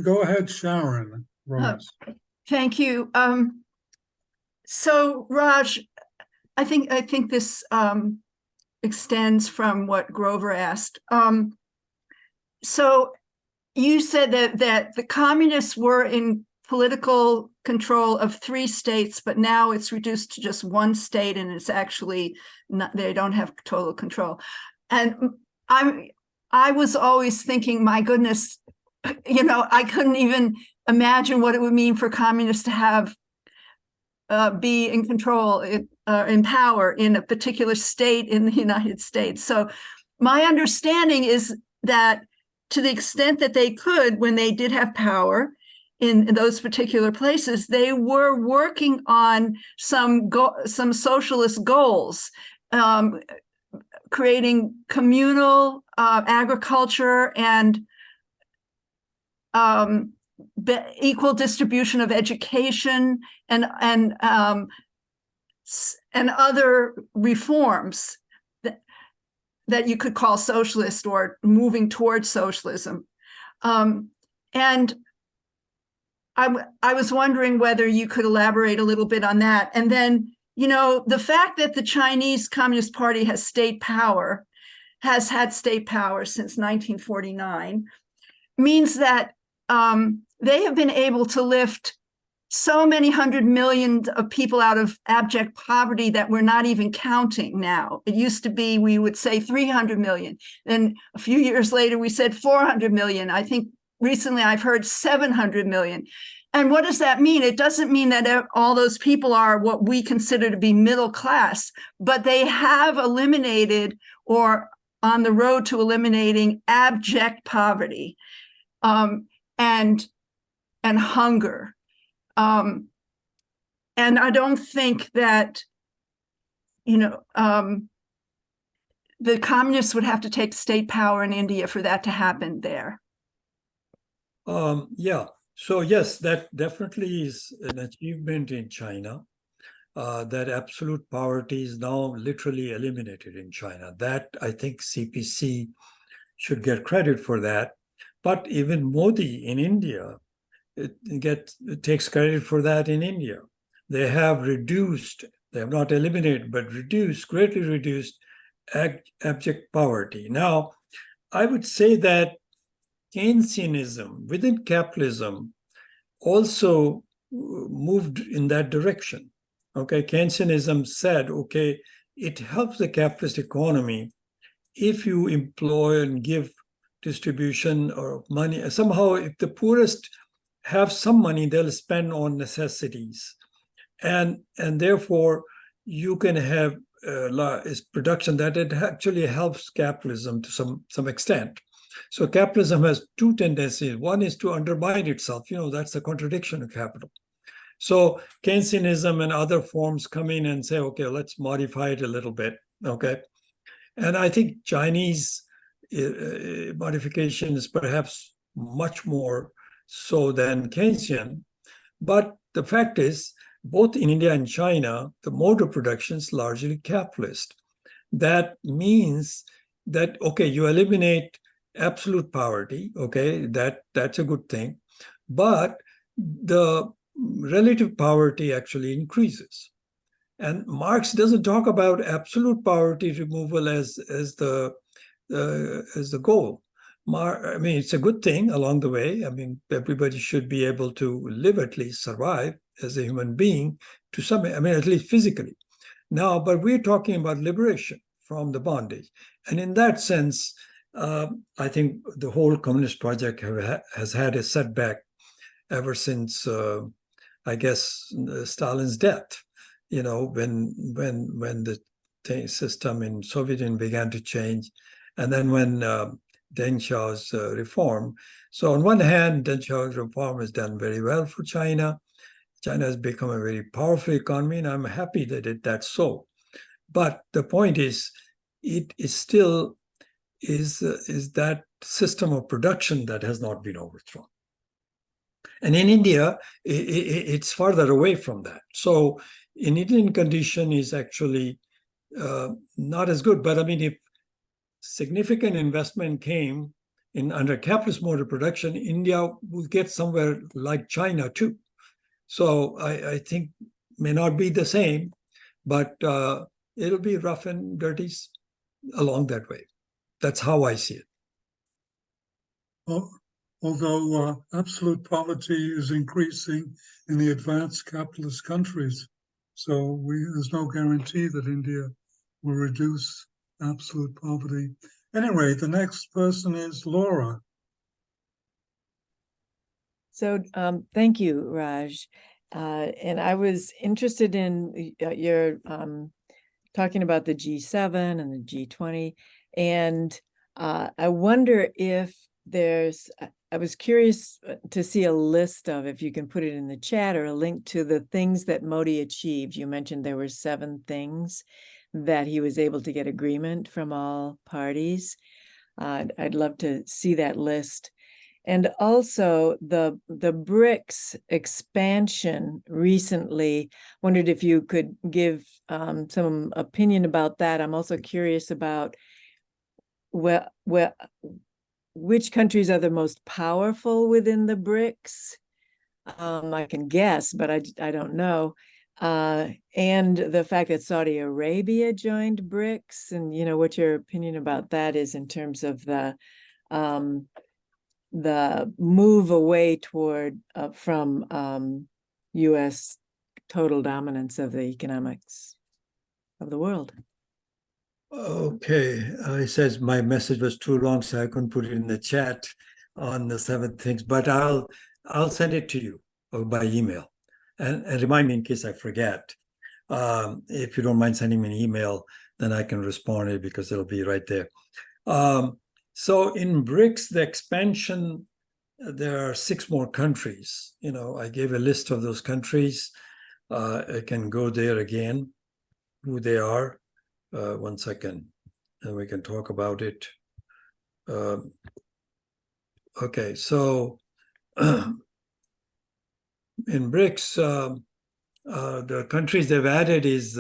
Speaker 5: Go ahead, Sharon Ross.
Speaker 3: Thank you. So Raj, I think this extends from what Grover asked. So you said that the communists were in political control of 3 states, but now it's reduced to just 1 state, and it's actually not, they don't have total control. And I was always thinking, my goodness, I couldn't even imagine what it would mean for communists to have be in control, in power in a particular state in the United States. So my understanding is that to the extent that they could, when they did have power in those particular places, they were working on some socialist goals, creating communal agriculture and equal distribution of education and other reforms that you could call socialist or moving towards socialism. And I was wondering whether you could elaborate a little bit on that. And then, the fact that the Chinese Communist Party has had state power since 1949, means that they have been able to lift so many 100 million of people out of abject poverty that we're not even counting now. It used to be, we would say 300 million. Then a few years later, we said 400 million. I think recently I've heard 700 million. And what does that mean? It doesn't mean that all those people are what we consider to be middle class, but they have eliminated or on the road to eliminating abject poverty and hunger. And I don't think that, the communists would have to take state power in India for that to happen there.
Speaker 2: Yeah. So yes, that definitely is an achievement in China. That absolute poverty is now literally eliminated in China. That I think CPC should get credit for that. But even Modi in India, it takes credit for that in India. They have reduced, they have not eliminated, but greatly reduced abject poverty. Now, I would say that Keynesianism within capitalism also moved in that direction. Okay, Keynesianism said, okay, it helps the capitalist economy if you employ and give distribution or money. Somehow, if the poorest have some money, they'll spend on necessities. And therefore, you can have production that it actually helps capitalism to some extent. So capitalism has two tendencies. One is to undermine itself. That's a contradiction of capital. So Keynesianism and other forms come in and say, okay, let's modify it a little bit. Okay. And I think Chinese modification is perhaps much more so than Keynesian. But the fact is, both in India and China, the mode of production is largely capitalist. That means that, okay, you eliminate absolute poverty, okay, that's a good thing. But the relative poverty actually increases. And Marx doesn't talk about absolute poverty removal as the goal. I mean, it's a good thing along the way. I mean, everybody should be able to live, at least survive as a human being to some, I mean, at least physically. Now, but we're talking about liberation from the bondage. And in that sense, I think the whole communist project has had a setback ever since, I guess, Stalin's death. When the system in Soviet Union began to change, and then when Deng Xiao's reform. So on one hand, Deng Xiao's reform has done very well for China. China has become a very powerful economy, and I'm happy that that's so. But the point is, it is still is that system of production that has not been overthrown. And in India, it's farther away from that. So in Indian condition is actually not as good. But I mean, if significant investment came in under capitalist mode of production, India will get somewhere like China too. So I think may not be the same, but it'll be rough and dirty along that way. That's how I see it.
Speaker 5: Well, although absolute poverty is increasing in the advanced capitalist countries, so there's no guarantee that India will reduce absolute poverty. Anyway, the next person is Laura.
Speaker 6: So thank you, Raj. And I was interested in your talking about the G7 and the G20. And I wonder if I was curious to see a list of, if you can put it in the chat, or a link to the things that Modi achieved. You mentioned there were 7 things that he was able to get agreement from all parties. I'd love to see that list. And also the BRICS expansion recently, wondered if you could give some opinion about that. I'm also curious about which countries are the most powerful within the BRICS. I can guess, but I don't know. And the fact that Saudi Arabia joined BRICS, and what your opinion about that is in terms of the move away from U.S. total dominance of the economics of the world.
Speaker 2: Okay, it says my message was too long, so I couldn't put it in the chat on the 7 things, but I'll send it to you by email, and remind me in case I forget. If you don't mind sending me an email, then I can respond to it because it'll be right there. So in BRICS, the expansion, there are 6 more countries. I gave a list of those countries. I can go there again, who they are. 1 second, and we can talk about it. Okay, so in BRICS, the countries they've added is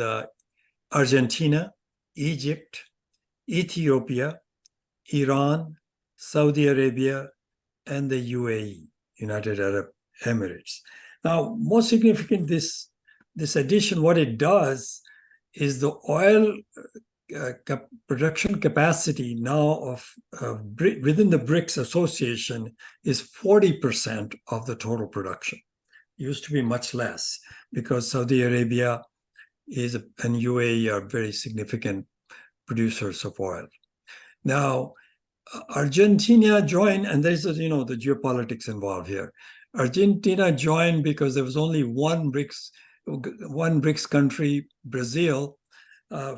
Speaker 2: Argentina, Egypt, Ethiopia, Iran, Saudi Arabia, and the UAE, United Arab Emirates. Now, most significant, this addition, what it does is the oil production capacity now within the BRICS association is 40% of the total production. It used to be much less because Saudi Arabia and UAE are very significant producers of oil. Now, Argentina joined, and there's the geopolitics involved here. Argentina joined because there was only one BRICS country, Brazil,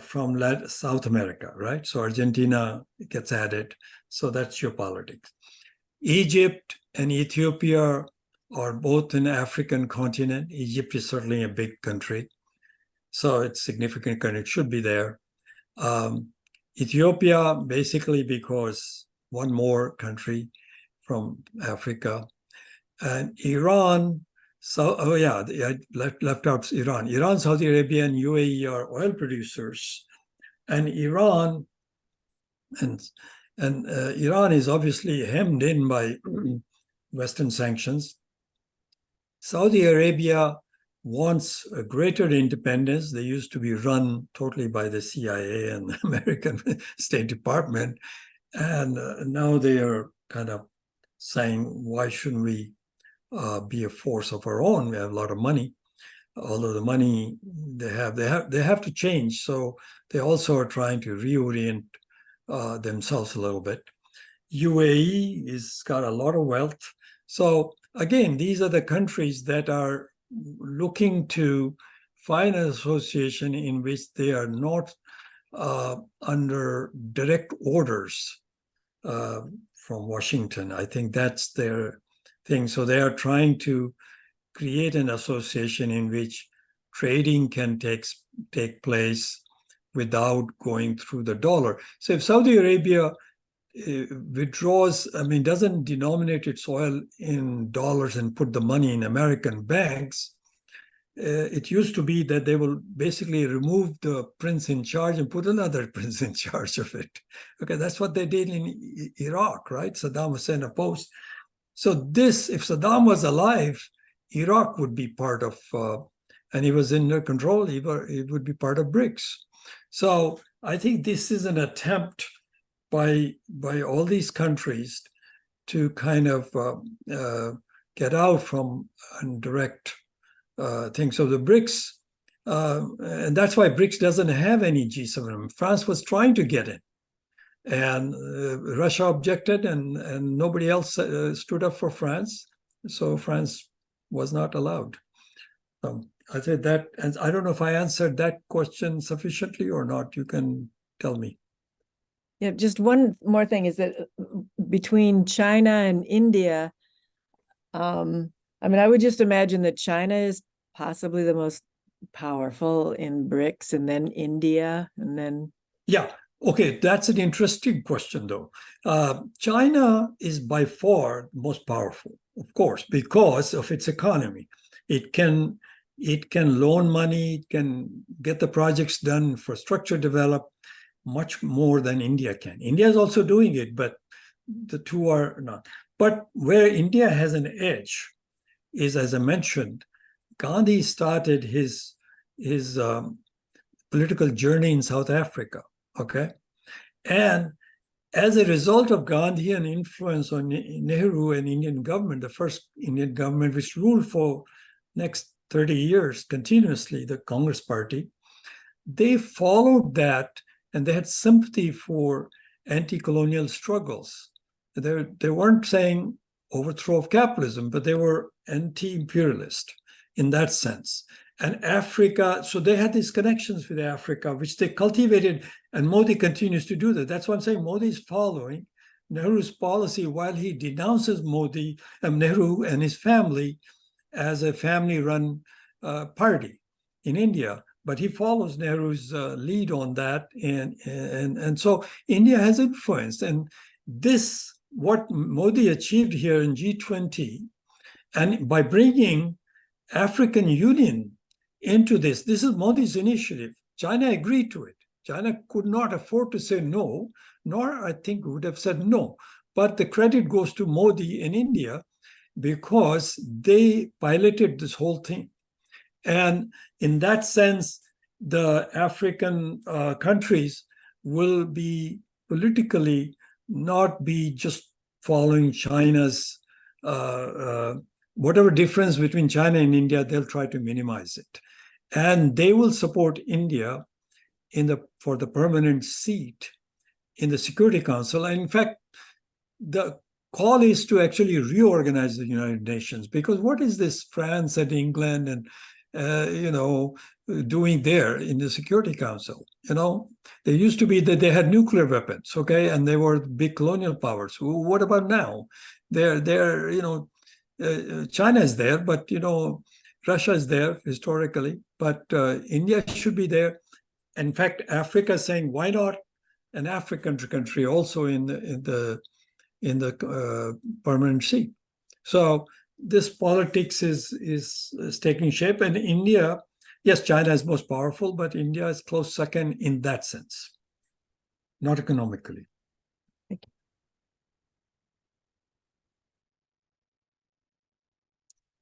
Speaker 2: from South America, right? So Argentina gets added. So that's geopolitics. Egypt and Ethiopia are both in the African continent. Egypt is certainly a big country. So it's significant country. It should be there. Ethiopia, basically because one more country from Africa. And Iran, I left out Iran. Iran, Saudi Arabia, and UAE are oil producers. And Iran, Iran is obviously hemmed in by Western sanctions. Saudi Arabia wants a greater independence. They used to be run totally by the CIA and the American State Department. And now they are kind of saying, why shouldn't we be a force of our own? We have a lot of money. Although the money they have to change. So they also are trying to reorient themselves a little bit. UAE has got a lot of wealth. So again, these are the countries that are looking to find an association in which they are not under direct orders from Washington. I think that's their thing. So they are trying to create an association in which trading can take place without going through the dollar. So if Saudi Arabia withdraws, doesn't denominate its oil in dollars and put the money in American banks, it used to be that they will basically remove the prince in charge and put another prince in charge of it. Okay, that's what they did in Iraq, right? Saddam Hussein opposed. So this, if Saddam was alive, Iraq would be part of, and he was in their control, it would be part of BRICS. So I think this is an attempt by all these countries to kind of get out from direct things. So the BRICS, and that's why BRICS doesn't have any G7. France was trying to get in, and Russia objected, and nobody else stood up for France. So France was not allowed. I said that, and I don't know if I answered that question sufficiently or not. You can tell me.
Speaker 6: Yeah, just one more thing is that between China and India, I would just imagine that China is possibly the most powerful in BRICS, and then India, and then.
Speaker 2: Yeah, okay, that's an interesting question, though. China is by far most powerful, of course, because of its economy. It can loan money, it can get the projects done, infrastructure developed, much more than India can. India is also doing it, but the two are not. But where India has an edge is, as I mentioned, Gandhi started his political journey in South Africa, okay? And as a result of Gandhian influence on Nehru and Indian government, the first Indian government which ruled for next 30 years continuously, the Congress Party, they followed that, and they had sympathy for anti-colonial struggles. They weren't saying overthrow of capitalism, but they were anti-imperialist in that sense. And Africa, so they had these connections with Africa, which they cultivated, and Modi continues to do that. That's why I'm saying Modi is following Nehru's policy while he denounces Nehru and his family as a family-run party in India. But he follows Nehru's lead on that, and so India has influence. And this, what Modi achieved here in G20, and by bringing African Union into this is Modi's initiative. China agreed to it. China could not afford to say no, nor I think would have said no. But the credit goes to Modi in India because they piloted this whole thing. And in that sense, the African countries will be politically not be just following China's, whatever difference between China and India, they'll try to minimize it. and they will support India for the permanent seat in the Security Council. And in fact, the call is to actually reorganize the United Nations, because what is this France and England and doing there in the Security Council? They used to be that they had nuclear weapons, okay, and they were big colonial powers. What about now? China is there, but Russia is there historically, but India should be there. In fact, Africa is saying, why not an African country also in the permanent seat? So this politics is taking shape, and India, yes, China is most powerful, but India is close second in that sense, not economically.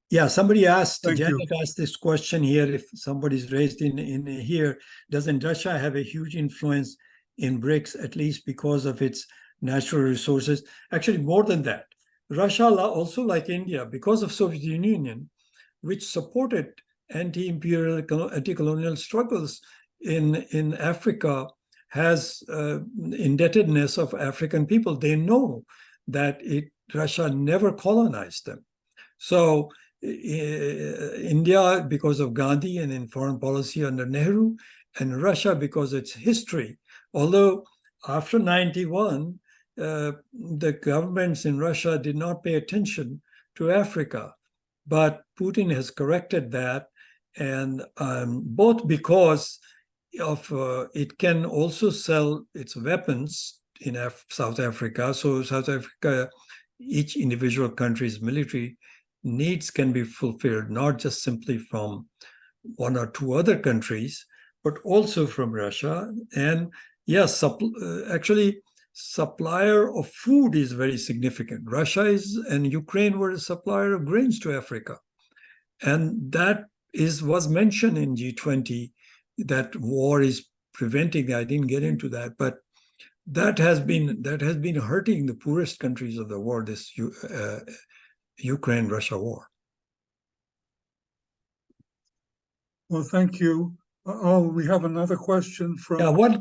Speaker 2: Yeah, somebody asked, Janet asked this question here, if somebody's raised in here, doesn't Russia have a huge influence in BRICS, at least because of its natural resources? Actually, more than that. Russia also, like India, because of Soviet Union, which supported anti-imperial, anti-colonial struggles in Africa, has indebtedness of African people. They know that Russia never colonized them. So India, because of Gandhi and in foreign policy under Nehru, and Russia because of its history. Although after 91, the governments in Russia did not pay attention to Africa, but Putin has corrected that, and both because of it can also sell its weapons in South Africa. So South Africa, each individual country's military needs can be fulfilled, not just simply from one or two other countries, but also from Russia. And yes, actually, supplier of food is very significant. Russia and Ukraine were a supplier of grains to Africa. And that was mentioned in G20, that war is preventing, I didn't get into that, but that has been hurting the poorest countries of the world, this Ukraine-Russia war.
Speaker 5: Well, thank you. We have another question from...
Speaker 2: Yeah, one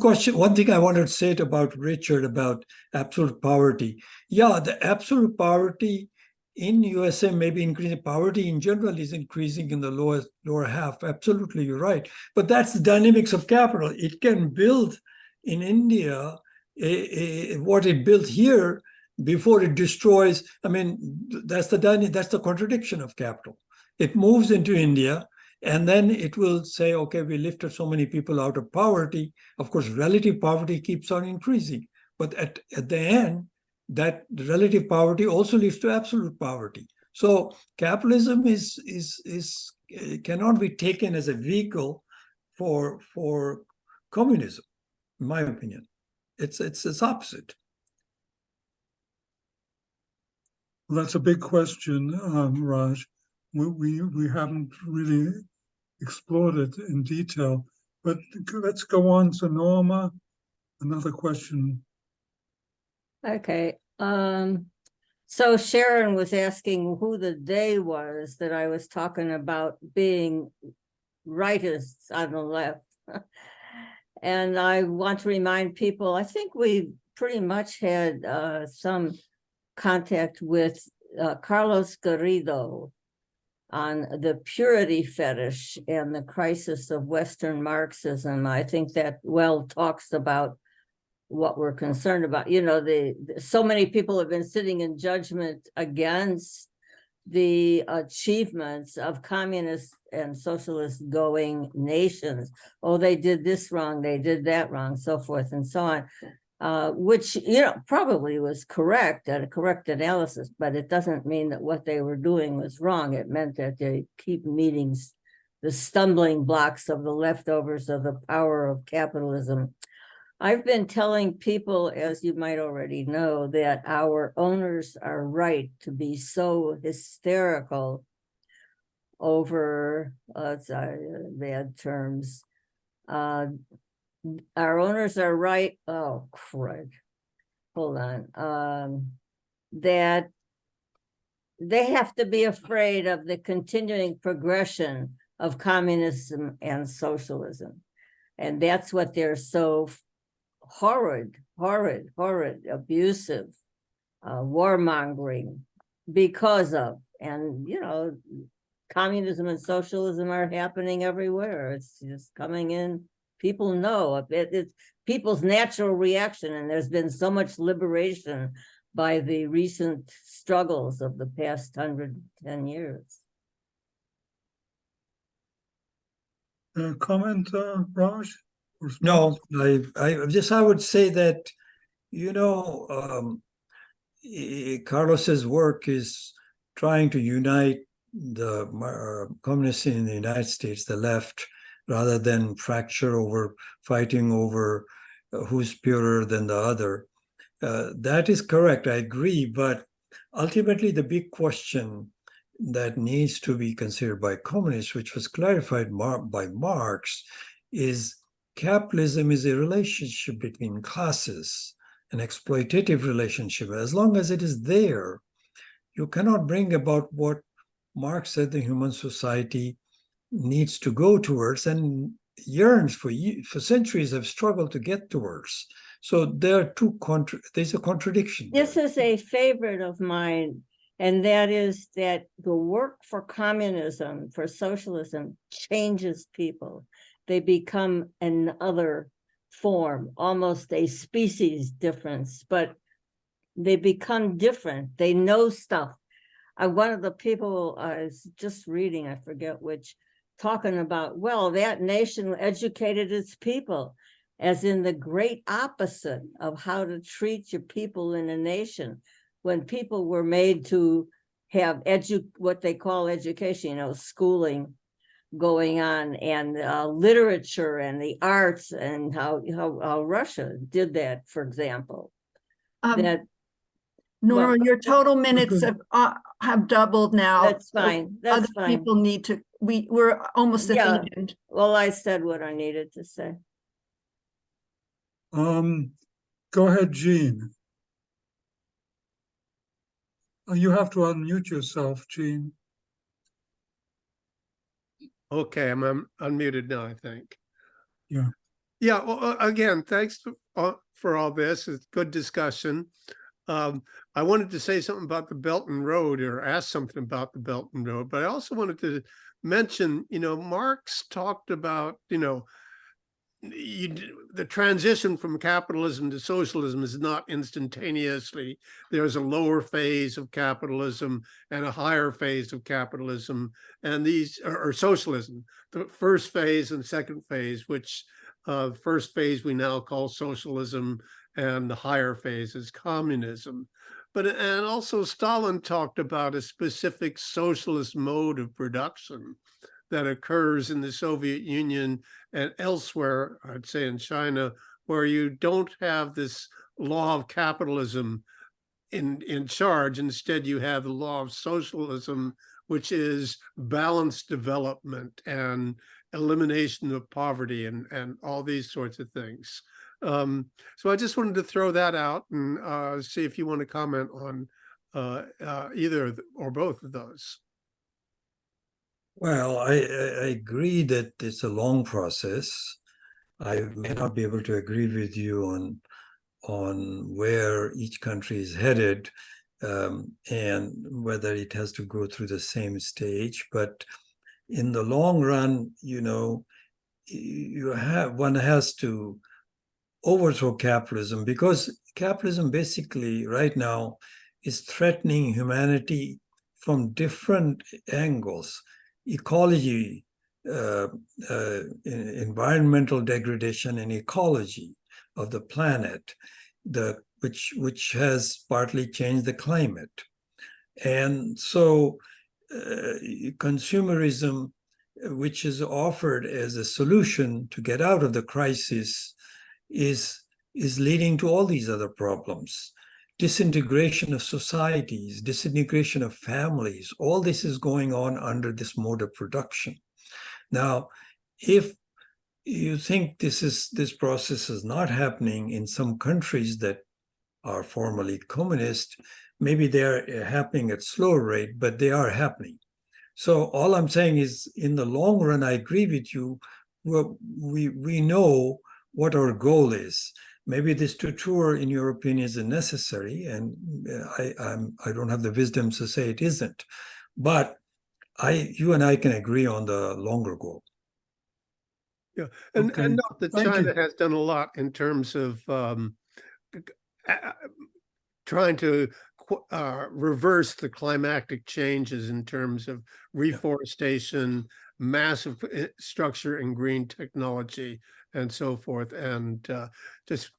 Speaker 2: thing I wanted to say about Richard, about absolute poverty. Yeah, the absolute poverty in USA may be increasing. Poverty in general is increasing in the lower half. Absolutely, you're right. But that's the dynamics of capital. It can build in India what it built here before it destroys. I mean, that's the contradiction of capital. It moves into India, and then it will say, okay, we lifted so many people out of poverty. Of course, relative poverty keeps on increasing. But at the end, that relative poverty also leads to absolute poverty. So capitalism cannot be taken as a vehicle for communism, in my opinion. It's opposite.
Speaker 5: Well, that's a big question, Raj. We haven't really explored it in detail, but let's go on to Norma. Another question.
Speaker 4: Okay. So Sharon was asking who the they was that I was talking about being rightists on the left. And I want to remind people, I think we pretty much had some contact with Carlos Garrido on the purity fetish and the crisis of Western Marxism. I think that talks about what we're concerned about. So many people have been sitting in judgment against the achievements of communist and socialist going nations. Oh, they did this wrong, they did that wrong, so forth and so on, which, probably was correct at a correct analysis, but it doesn't mean that what they were doing was wrong. It meant that they keep meeting the stumbling blocks of the leftovers of the power of capitalism. I've been telling people, as you might already know, that our owners are right to be so hysterical over, bad terms. Our owners are right. Oh, crud. Hold on. That they have to be afraid of the continuing progression of communism and socialism. And that's what they're so horrid, abusive, warmongering because of. And, you know, communism and socialism are happening everywhere. It's just coming in. People know it's people's natural reaction. And there's been so much liberation by the recent struggles of the past 110 years.
Speaker 5: Comment, Raj?
Speaker 2: No, I would say that, you know, Carlos's work is trying to unite the communists in the United States, the left, rather than fracture over fighting over who's purer than the other. That is correct, I agree, but ultimately the big question that needs to be considered by communists, which was clarified by Marx, is capitalism is a relationship between classes, an exploitative relationship. As long as it is there, you cannot bring about what Marx said the human society needs to go towards and yearns for centuries have struggled to get towards. So there are there's a contradiction.
Speaker 4: This is a favorite of mine, and that is that the work for communism, for socialism, changes people. They become another form, almost a species difference, but they become different. They know stuff. One of the people I was just reading, I forget which, talking about, well, that nation educated its people, as in the great opposite of how to treat your people in a nation. When people were made to have what they call education, you know, schooling going on, and literature and the arts, and how Russia did that, for example. That
Speaker 3: Norma, your total minutes have doubled now.
Speaker 4: That's fine. That's
Speaker 3: Other
Speaker 4: fine.
Speaker 3: people need to. We're almost at the end.
Speaker 4: Well, I said what I needed to say.
Speaker 5: Go ahead, Jean. You have to unmute yourself, Jean.
Speaker 1: Okay, I'm unmuted now, I think.
Speaker 5: Yeah.
Speaker 1: Yeah, well, again, thanks for all this. It's good discussion. I wanted to say something about the Belt and Road, or ask something about the Belt and Road, but I also wanted to mention, you know, Marx talked about, you know, the transition from capitalism to socialism is not instantaneously. There's a lower phase of capitalism and a higher phase of capitalism, and these are socialism, the first phase and second phase, which the first phase we now call socialism, and the higher phase is communism. And also Stalin talked about a specific socialist mode of production that occurs in the Soviet Union and elsewhere, I'd say in China, where you don't have this law of capitalism in charge. Instead, you have the law of socialism, which is balanced development and elimination of poverty and all these sorts of things. So I just wanted to throw that out and see if you want to comment on either or both of those.
Speaker 2: Well, I agree that it's a long process. I may not be able to agree with you on where each country is headed and whether it has to go through the same stage. But in the long run, you know, one has to overthrow capitalism, because capitalism basically right now is threatening humanity from different angles. Ecology, environmental degradation and ecology of the planet, which has partly changed the climate. And so consumerism, which is offered as a solution to get out of the crisis, is leading to all these other problems. Disintegration of societies, disintegration of families, all this is going on under this mode of production. Now, if you think this process is not happening in some countries that are formerly communist, maybe they're happening at slower rate, but they are happening. So all I'm saying is, in the long run, I agree with you. We know what our goal is. Maybe this tutor, in your opinion, is necessary, and I don't have the wisdom to say it isn't. But you and I can agree on the longer goal.
Speaker 1: Yeah, and
Speaker 5: Okay,
Speaker 1: note that
Speaker 5: thank
Speaker 1: China
Speaker 5: you.
Speaker 1: has done a lot in terms of trying to reverse the climatic changes in terms of reforestation, massive structure and green technology, and so forth. And just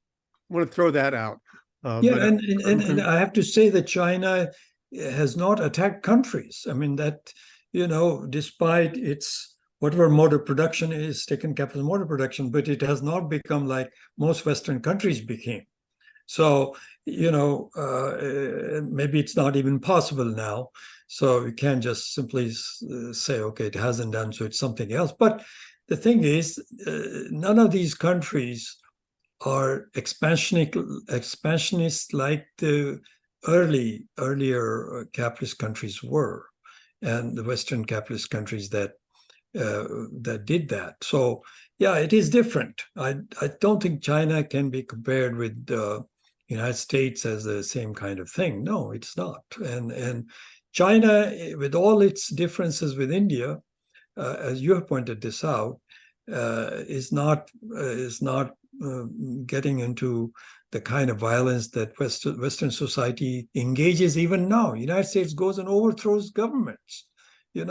Speaker 1: want to throw that out.
Speaker 2: Yeah,
Speaker 1: But
Speaker 2: and I have to say that China has not attacked countries. I mean, that, despite its whatever mode of production is taken capital mode of production, but it has not become like most Western countries became. So, maybe it's not even possible now. So you can't just simply say, okay, it hasn't done, so it's something else. But the thing is, none of these countries are expansionist like the earlier capitalist countries were, and the Western capitalist countries that did that. So yeah, it is different. I don't think China can be compared with the United States as the same kind of thing. No, it's not. And China, with all its differences with India, as you have pointed this out, is not getting into the kind of violence that Western society engages even now. United States goes and overthrows governments. You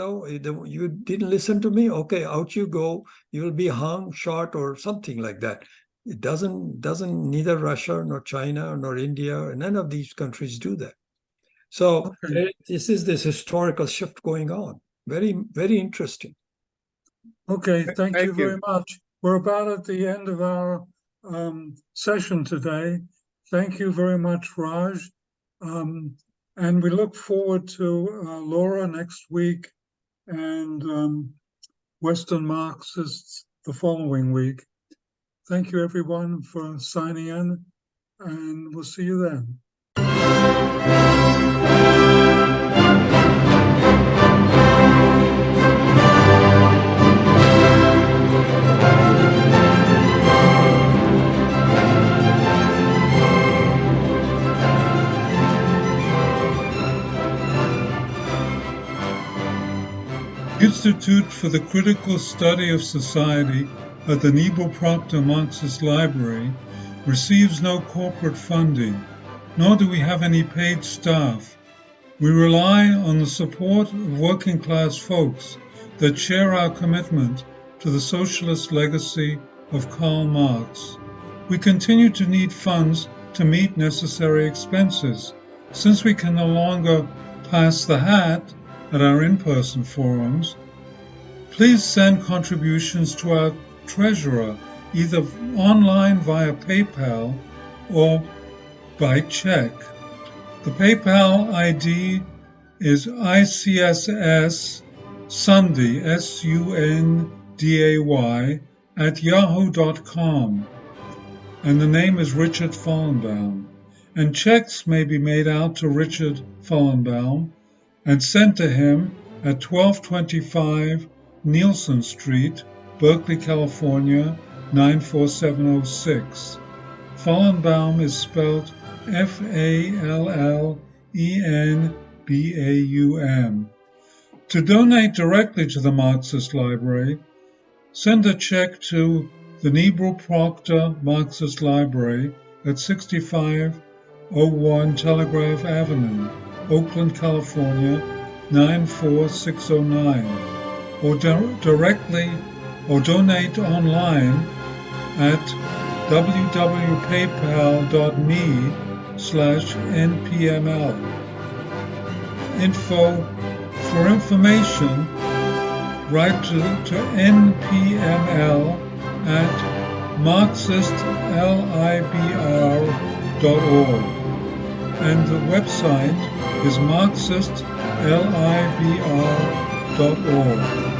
Speaker 2: didn't listen to me? Okay, out you go. You'll be hung, shot, or something like that. It doesn't neither Russia nor China nor India or none of these countries do that. So this is this historical shift going on. Very, very interesting.
Speaker 5: Okay, thank you very much. We're about at the end of our session today. Thank you very much, Raj. And we look forward to Laura next week and Western Marxists the following week. Thank you, everyone, for signing in, and we'll see you then. Institute for the Critical Study of Society at the Nebel Proctor Marxist Library receives no corporate funding, nor do we have any paid staff. We rely on the support of working class folks that share our commitment to the socialist legacy of Karl Marx. We continue to need funds to meet necessary expenses. Since we can no longer pass the hat at our in-person forums, please send contributions to our treasurer, either online via PayPal or by check. The PayPal ID is ICSS Sunday, SUNDAY, @yahoo.com. And the name is Richard Fallenbaum. And checks may be made out to Richard Fallenbaum and sent to him at 1225 Nielsen Street, Berkeley, California, 94706. Fallenbaum is spelled Fallenbaum. To donate directly to the Marxist Library, send a check to the Nebel Proctor Marxist Library at 6501 Telegraph Avenue, Oakland, California, 94609, or directly or donate online at www.paypal.me/npml. For information, write to npml at marxistlibr.org, and the website is marxistlibr.org.